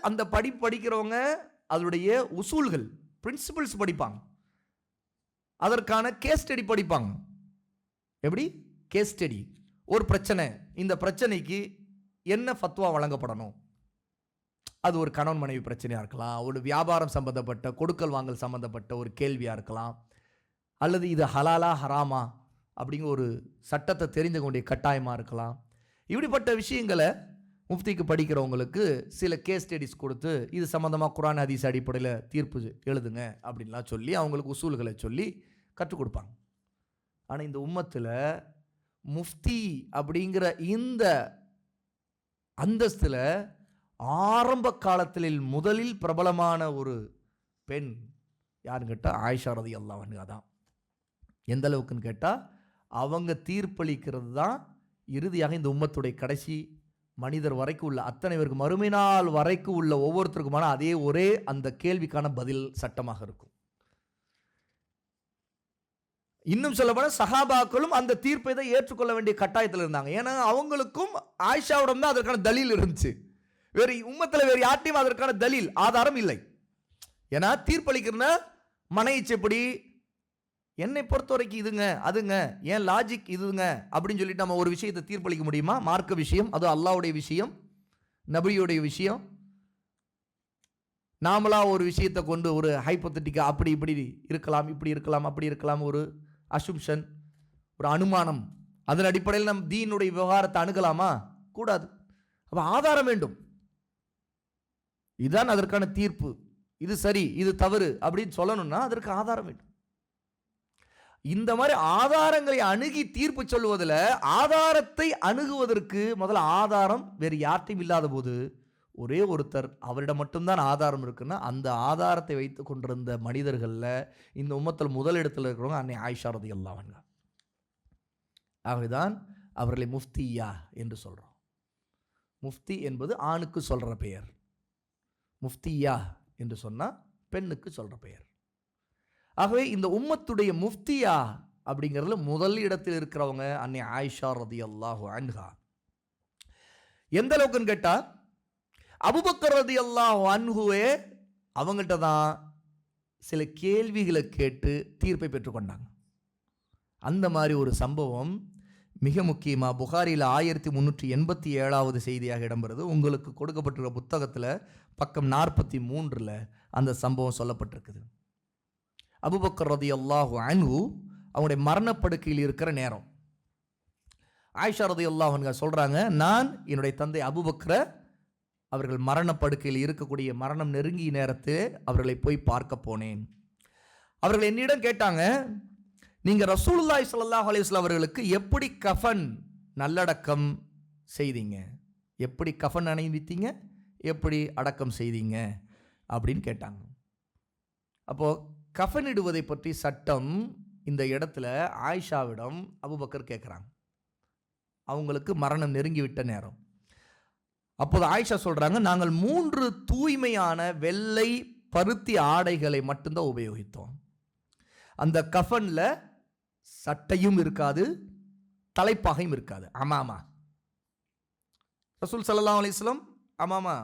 S2: அந்த படிப்பு படிக்கிறவங்க அதனுடைய உசூல்கள், பிரின்சிபிள்ஸ் படிப்பாங்க. அதற்கான கேஸ் ஸ்டடி படிப்பாங்க. எப்படி கேஸ் ஸ்டடி? ஒரு பிரச்சனை, இந்த பிரச்சனைக்கு என்ன ஃபத்வா வழங்கப்படணும்? அது ஒரு கணவன் மனைவி பிரச்சனையாக இருக்கலாம், ஒரு வியாபாரம் சம்பந்தப்பட்ட கொடுக்கல் வாங்கல் சம்பந்தப்பட்ட ஒரு கேள்வியாக இருக்கலாம், அல்லது இது ஹலாலா ஹராமா அப்படிங்கிற ஒரு சட்டத்தை தெரிந்து கொண்டிய கட்டாயமாக இருக்கலாம். இப்படிப்பட்ட விஷயங்களை முஃப்திக்கு படிக்கிறவங்களுக்கு சில கேஸ் ஸ்டடிஸ் கொடுத்து இது சம்மந்தமாக குர்ஆன் ஹதீஸ் அடிப்படையில் தீர்ப்பு எழுதுங்க அப்படின்லாம் சொல்லி அவங்களுக்கு உசூல்களை சொல்லி கற்றுக் கொடுப்பாங்க. ஆனால் இந்த உம்மத்தில் முஃப்தி அப்படிங்கிற இந்த அந்தஸ்தில் ஆரம்ப காலத்தில் முதலில் பிரபலமான ஒரு பெண் யாருன்னு கேட்டால் ஆயிஷா ரலியல்லாஹு அன்ஹா தான். எந்த அளவுக்குன்னு கேட்டால் அவங்க தீர்ப்பளிக்கிறது தான் இறுதியாக இந்த உம்மத்துடைய கடைசி மனிதர் வரைக்கும் உள்ள அத்தனை பேருக்கு மறுமை நாள் வரைக்கும் உள்ள ஒவ்வொருத்தருக்குமான அதே ஒரே அந்த கேள்விக்கான பதில் சட்டமாக இருக்கும். இன்னும் சொல்லப்போனால் சஹாபாக்களும் அந்த தீர்ப்பை தான் ஏற்றுக்கொள்ள வேண்டிய கட்டாயத்தில் இருந்தாங்க. ஏன்னா அவங்களுக்கும் ஆயிஷாவிடம் தான் அதற்கான தலீல் இருந்துச்சு. வேறு உம்மத்தில் வேறு யார்ட்டையும் அதற்கான தலீல் ஆதாரம் இல்லை. ஏன்னா தீர்ப்பளிக்கிறனா மனைச்சப்படி என்னை பொறுத்த வரைக்கும் இதுங்க அதுங்க ஏன் லாஜிக் இதுங்க அப்படின்னு சொல்லிட்டு நம்ம ஒரு விஷயத்தை தீர்ப்பளிக்க முடியுமா? மார்க்க விஷயம், அது அல்லாஹ்வுடைய விஷயம், நபியுடைய விஷயம். நாமளா ஒரு விஷயத்தை கொண்டு ஒரு ஹைப்போதெட்டிக்கா அப்படி இப்படி இருக்கலாம், இப்படி இருக்கலாம், அப்படி இருக்கலாம், ஒரு அசும்ஷன், ஒரு அனுமானம், அதன் அடிப்படையில் நம் தீனுடைய விவகாரத்தை அணுகலாமா? கூடாது. அப்போ ஆதாரம் வேண்டும். இதுதான் அதற்கான தீர்ப்பு, இது சரி இது தவறு அப்படின்னு சொல்லணும்னா அதற்கு ஆதாரம் வேண்டும். இந்த மாதிரி ஆதாரங்களை அணுகி தீர்ப்பு சொல்லுவதில் ஆதாரத்தை அணுகுவதற்கு முதல்ல ஆதாரம் வேறு யார்ட்டையும் இல்லாத போது ஒரே ஒருத்தர் அவரிடம் மட்டும்தான் ஆதாரம் இருக்குன்னா அந்த ஆதாரத்தை வைத்து கொண்டிருந்த மனிதர்களில் இந்த உம்மத்தில் முதலிடத்தில் இருக்கிறவங்க அன்னை ஆயிஷா ரலியல்லாஹு அன்ஹா. ஆகவேதான் அவர்களை முஃப்தியா என்று சொல்கிறோம். முஃப்தி என்பது ஆணுக்கு சொல்கிற பெயர், முஃப்தியா என்று சொன்னால் பெண்ணுக்கு சொல்கிற பெயர். ஆகவே இந்த உம்மத்துடைய முஃப்தியா அப்படிங்கிறதுல முதல் இடத்தில் இருக்கிறவங்க அன்னை ஆயிஷா ரலியல்லாஹு அன்ஹா. எந்த அளவுக்குன்னு கேட்டால் அபூபக்கர் ரலியல்லாஹு அன்ஹுவே அவங்கள்ட்ட தான் சில கேள்விகளை கேட்டு தீர்ப்பை பெற்றுக்கொண்டாங்க. அந்த மாதிரி ஒரு சம்பவம் மிக முக்கியமாக புகாரியில் 1387வது செய்தியாக இடம்பெறுது. உங்களுக்கு கொடுக்கப்பட்டிருக்க புத்தகத்தில் பக்கம் 43 அந்த சம்பவம் சொல்லப்பட்டிருக்குது. அபூபக்கர் ரலியல்லாஹு அன்ஹு அவங்களுடைய மரணப்படுக்கையில் இருக்கிற நேரம் ஆயிஷா ரலியல்லாஹு அன்ஹா சொல்கிறாங்க, நான் என்னுடைய தந்தை அபூபக்கரை அவர்கள் மரணப்படுக்கையில் இருக்கக்கூடிய மரணம் நெருங்கிய நேரத்தில் அவர்களை போய் பார்க்க போனேன். அவர்கள் என்னிடம் கேட்டாங்க, நீங்கள் ரசூலுல்லாஹி ஸல்லல்லாஹு அலைஹி வஸல்லம் அவர்களுக்கு எப்படி கஃபன் நல்லடக்கம் செய்தீங்க, எப்படி கஃபன் அணிவித்தீங்க, எப்படி அடக்கம் செய்தீங்க அப்படின்னு கேட்டாங்க. அப்போது கஃனிடுவதை பற்றி சட்டம் இந்த இடத்துல ஆயிஷாவிடம் அபூபக்கர் கேட்குறாங்க. அவங்களுக்கு மரணம் நெருங்கிவிட்ட நேரம். அப்போது ஆயிஷா சொல்கிறாங்க, நாங்கள் 3 தூய்மையான வெள்ளை பருத்தி ஆடைகளை மட்டும்தான் உபயோகித்தோம். அந்த கஃனில் சட்டையும் இருக்காது, தலைப்பாகையும் இருக்காது. அமாமா ரசூல் ஸல்லல்லாஹு அலைஹி வஸல்லம் அமாமா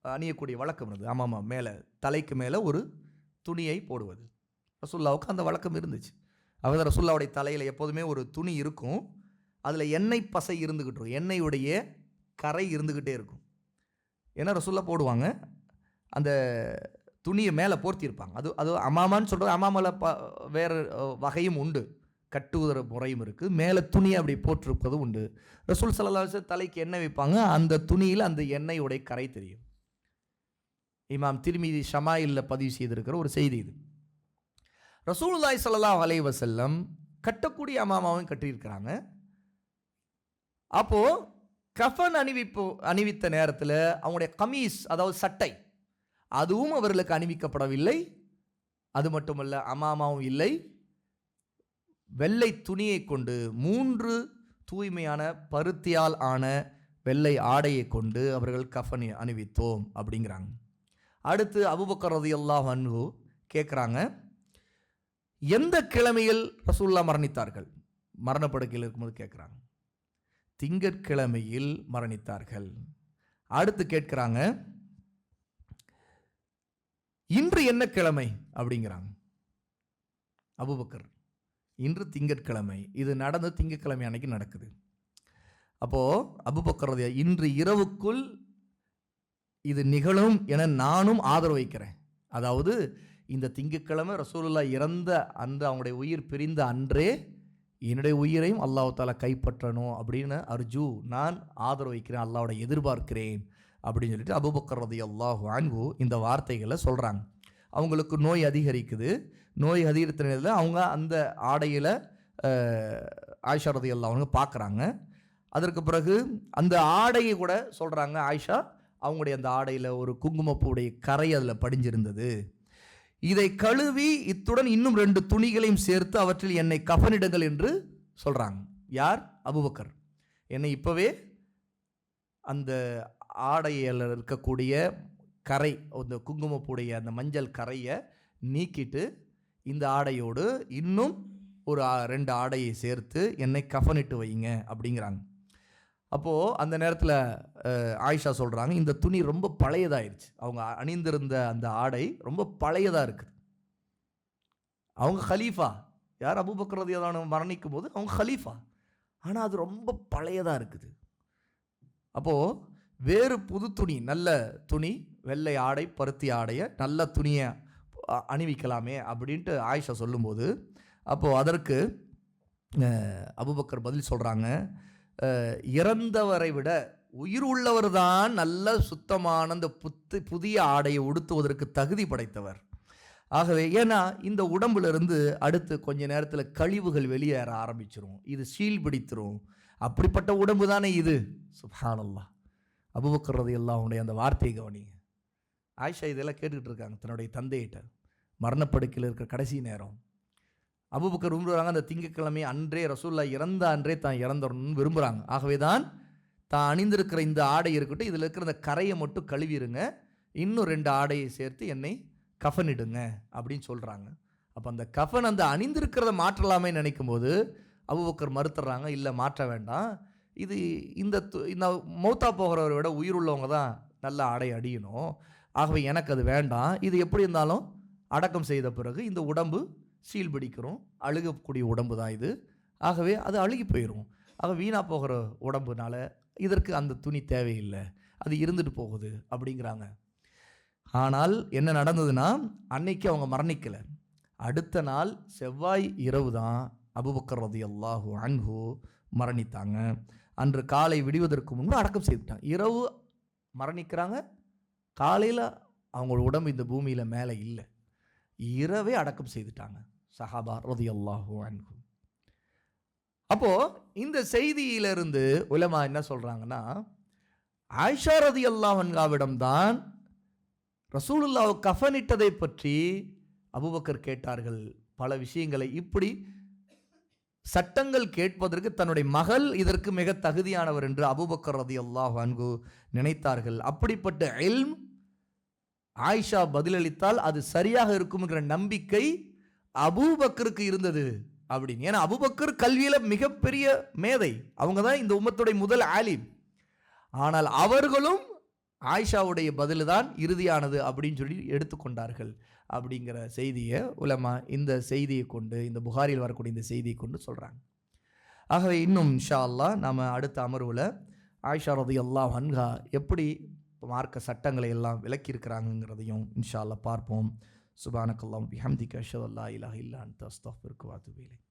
S2: அணியக்கூடிய வழக்கம் இருந்தது. அமாமா மேலே தலைக்கு மேலே ஒரு துணியை போடுவது ரசூல்லாவுக்கு அந்த வழக்கம் இருந்துச்சு. அவர் ரசூல்லாவுடைய தலையில் எப்போதுமே ஒரு துணி இருக்கும், அதில் எண்ணெய் பசை இருந்துக்கிட்டு இருக்கும், எண்ணெயுடைய கரை இருந்துக்கிட்டே இருக்கும். ஏன்னா ரசூல்லா போடுவாங்க, அந்த துணியை மேலே போர்த்தியிருப்பாங்க. அது அமாமான்னு சொல்கிறது. அமாமாவில் வேறு வகையும் உண்டு, கட்டுவதற முறையும் இருக்குது. மேலே துணியை அப்படி போட்டிருப்பதும் உண்டு. ரசூல் ஸல்லல்லாஹு அலைஹி வஸல்லம் தலைக்கு எண்ணெய் வைப்பாங்க, அந்த துணியில் அந்த எண்ணெயுடைய கரை தெரியும். இமாம் திர்மிதி ஷமாயிலில் பதிவு செய்திருக்கிற ஒரு செய்தி இது. ரசூலுல்லாஹி ஸல்லல்லாஹு அலைஹி வஸல்லம் கட்டக்கூடிய அமாமாவும் கட்டியிருக்கிறாங்க. அப்போது கஃபன் அணிவித்த நேரத்தில் அவங்களுடைய கமீஸ், அதாவது சட்டை, அதுவும் அவர்களுக்கு அணிவிக்கப்படவில்லை. அது மட்டுமல்ல, அமாமாவும் இல்லை. வெள்ளை துணியை கொண்டு 3 தூய்மையான பருத்தியால் ஆன வெள்ளை ஆடையை கொண்டு அவர்கள் கஃபனை அணிவித்தோம் அப்படிங்கிறாங்க. அடுத்து அபூபக்கர் ரலியல்லாஹு அன்ஹு கேட்குறாங்க, எந்த கிழமையில் ரசூலுல்லாஹ் மரணித்தார்கள், மரணப்படுக்கையில் இருக்கும்போது கேட்குறாங்க. திங்கட்கிழமையில் மரணித்தார்கள். அடுத்து கேட்குறாங்க, இன்று என்ன கிழமை அப்படிங்கிறாங்க. அபூபக்கர், இன்று திங்கட்கிழமை, இது நடந்து திங்கட்கிழமை அன்னைக்கு நடக்குது. அப்போது அபூபக்கர் இன்று இரவுக்குள் இது நிகழும் என நானும் ஆதரவு வைக்கிறேன். அதாவது இந்த திங்கட்கிழமை ரசூலுல்லாஹ் இறந்த அன்று, அவங்களுடைய உயிர் பிரிந்த அன்றே என்னுடைய உயிரையும் அல்லாஹ் தாலா கைப்பற்றணும் அப்படின்னு அர்ஜு, நான் ஆதரவு வைக்கிறேன், அல்லாஹ்வோட எதிர்பார்க்கிறேன் அப்படின்னு சொல்லிட்டு அபூபக்கர் ரலியல்லாஹு அன்ஹு இந்த வார்த்தைகளை சொல்கிறாங்க. அவங்களுக்கு நோய் அதிகரிக்குது. நோய் அதிகரித்த நேரத்தில் அவங்க அந்த ஆடையில் ஆயிஷா ரலியல்லாஹு அன்ஹா பார்க்குறாங்க. அதற்கு பிறகு அந்த ஆடையை கூட சொல்கிறாங்க, ஆயிஷா அவங்களுடைய அந்த ஆடையில் ஒரு குங்குமப்பூடைய கரை அதில் படிஞ்சிருந்தது. இதை கழுவி இத்துடன் இன்னும் 2 துணிகளையும் சேர்த்து அவற்றில் என்னை கஃனிடுங்கள் என்று சொல்கிறாங்க. யார்? அபூபக்கர். என்னை இப்போவே அந்த ஆடையில் இருக்கக்கூடிய கரை, அந்த குங்குமப்பூடைய அந்த மஞ்சள் கரையை நீக்கிட்டு இந்த ஆடையோடு இன்னும் ஒரு 2 ஆடையை சேர்த்து என்னை கஃனிட்டு வைங்க அப்படிங்கிறாங்க. அப்போது அந்த நேரத்தில் ஆயிஷா சொல்கிறாங்க, இந்த துணி ரொம்ப பழையதாகிடுச்சு. அவங்க அணிந்திருந்த அந்த ஆடை ரொம்ப பழையதாக இருக்குது. அவங்க ஹலீஃபா, யார்? அபூபக்கர் ரலியல்லாஹு அன்ஹு மரணிக்கும் போது அவங்க ஹலீஃபா, ஆனால் அது ரொம்ப பழையதாக இருக்குது. அப்போது வேறு புது துணி, நல்ல துணி, வெள்ளை ஆடை, பருத்தி ஆடையை, நல்ல துணியை அணிவிக்கலாமே அப்படின்ட்டு ஆயிஷா சொல்லும்போது, அப்போது அதற்கு அபூபக்கர் பதில் சொல்கிறாங்க, இறந்தவரை விட உயிர் உள்ளவர் தான் நல்ல சுத்தமான அந்த புதிய ஆடையை உடுத்துவதற்கு தகுதி படைத்தவர். ஆகவே ஏன்னா இந்த உடம்புலேருந்து அடுத்து கொஞ்ச நேரத்தில் கழிவுகள் வெளியேற ஆரம்பிச்சிரும், இது சீல் பிடித்திரும். அப்படிப்பட்ட உடம்பு தானே இது. சுப்ஹானல்லாஹ். அபூபக்கர் ரலியல்லாஹு அன்ஹு அந்த வார்த்தையை கவனிங்க. ஆயிஷா இதெல்லாம் கேட்டுக்கிட்டு இருக்காங்க தன்னுடைய தந்தையிட்ட. மரணப்படுக்கையில் இருக்கிற கடைசி நேரம். அபூபக்கர் விரும்புகிறாங்க, அந்த திங்கட்கிழமை அன்றே ரசூலுல்லாஹ் இறந்த அன்றே தான் இறந்துடணும்னு விரும்புகிறாங்க. ஆகவே தான் அணிந்திருக்கிற இந்த ஆடை இருக்கட்டும், இதில் இருக்கிற இந்த கரையை மட்டும் கழுவிடுங்க, இன்னும் 2 ஆடையை சேர்த்து என்னை கஃனிடுங்க அப்படின்னு சொல்கிறாங்க. அப்போ அந்த கஃன் அந்த அணிந்திருக்கிறத மாற்றலாமே நினைக்கும் போது அபூபக்கர் மறுத்துறாங்க, இல்லை மாற்ற வேண்டாம், இது இந்த மௌத்தா போகிறவரை விட உயிர் உள்ளவங்க தான் நல்ல ஆடை அடியணும், ஆகவே எனக்கு அது வேண்டாம், இது எப்படி இருந்தாலும் அடக்கம் செய்த பிறகு இந்த உடம்பு சீல் பிடிக்கிறோம், அழுகக்கூடிய உடம்பு தான் இது, ஆகவே அது அழுகி போயிடும், ஆக வீணாக போகிற உடம்புனால இதற்கு அந்த துணி தேவையில்லை, அது இருந்துட்டு போகுது அப்படிங்கிறாங்க. ஆனால் என்ன நடந்ததுன்னா, அன்னைக்கு அவங்க மரணிக்கலை. அடுத்த நாள் செவ்வாய் இரவு தான் அபூபக்கர் ரலியல்லாஹு அன்ஹு மரணித்தாங்க. அன்று காலை விடுவதற்கு முன்பு அடக்கம் செய்துட்டாங்க. இரவு மரணிக்கிறாங்க, காலையில் அவங்களோட உடம்பு இந்த பூமியில் மேலே இல்லை, இரவே அடக்கம் செய்துட்டாங்க சஹாபா ரலியல்லாஹு அன்ஹு. அப்போது இந்த செய்தியிலிருந்து உலமா என்ன சொல்கிறாங்கன்னா, ஆயிஷா ரலியல்லாஹு அன்ஹாவிடம் தான் ரசூலுல்லாஹ் கஃனிட்டதை பற்றி அபூபக்கர் கேட்டார்கள். பல விஷயங்களை இப்படி சட்டங்கள் கேட்பதற்கு தன்னுடைய மகள் இதற்கு மிக தகுதியானவர் என்று அபூபக்கர் ரலியல்லாஹு அன்ஹு நினைத்தார்கள். அப்படிப்பட்ட இல்ம் ஆயிஷா பதிலளித்தால் அது சரியாக இருக்கும்ங்கிற நம்பிக்கை அபூபக்கருக்கு இருந்தது அப்படின்னு. ஏன்னா அபூபக்கர் கல்வியில் மிகப்பெரிய மேதை, அவங்க தான் இந்த உம்மத்துடைய முதல் ஆலிம். ஆனால் அவர்களும் ஆயிஷாவுடைய பதில் தான் இறுதியானது அப்படின்னு சொல்லி எடுத்துக்கொண்டார்கள் அப்படிங்கிற செய்தியை உலமா இந்த செய்தியை கொண்டு, இந்த புகாரில் வரக்கூடிய இந்த செய்தியை கொண்டு சொல்கிறாங்க. ஆகவே இன்னும் இன்ஷா அல்லாஹ் நாம் அடுத்த அமர்வில் ஆயிஷா ரலியல்லாஹு அன்ஹா எப்படி மார்க்க சட்டங்களை எல்லாம் விளக்கியிருக்கிறாங்கிறதையும் இன்ஷா அல்லாஹ் பார்ப்போம். சுப்ஹானக்கல்லாஹு பிஹம்திக அஷ்ஹது அல்லா இலாஹா இல்லா அன்த அஸ்தக்ஃபிருக வ அத்தூபு இலைக்.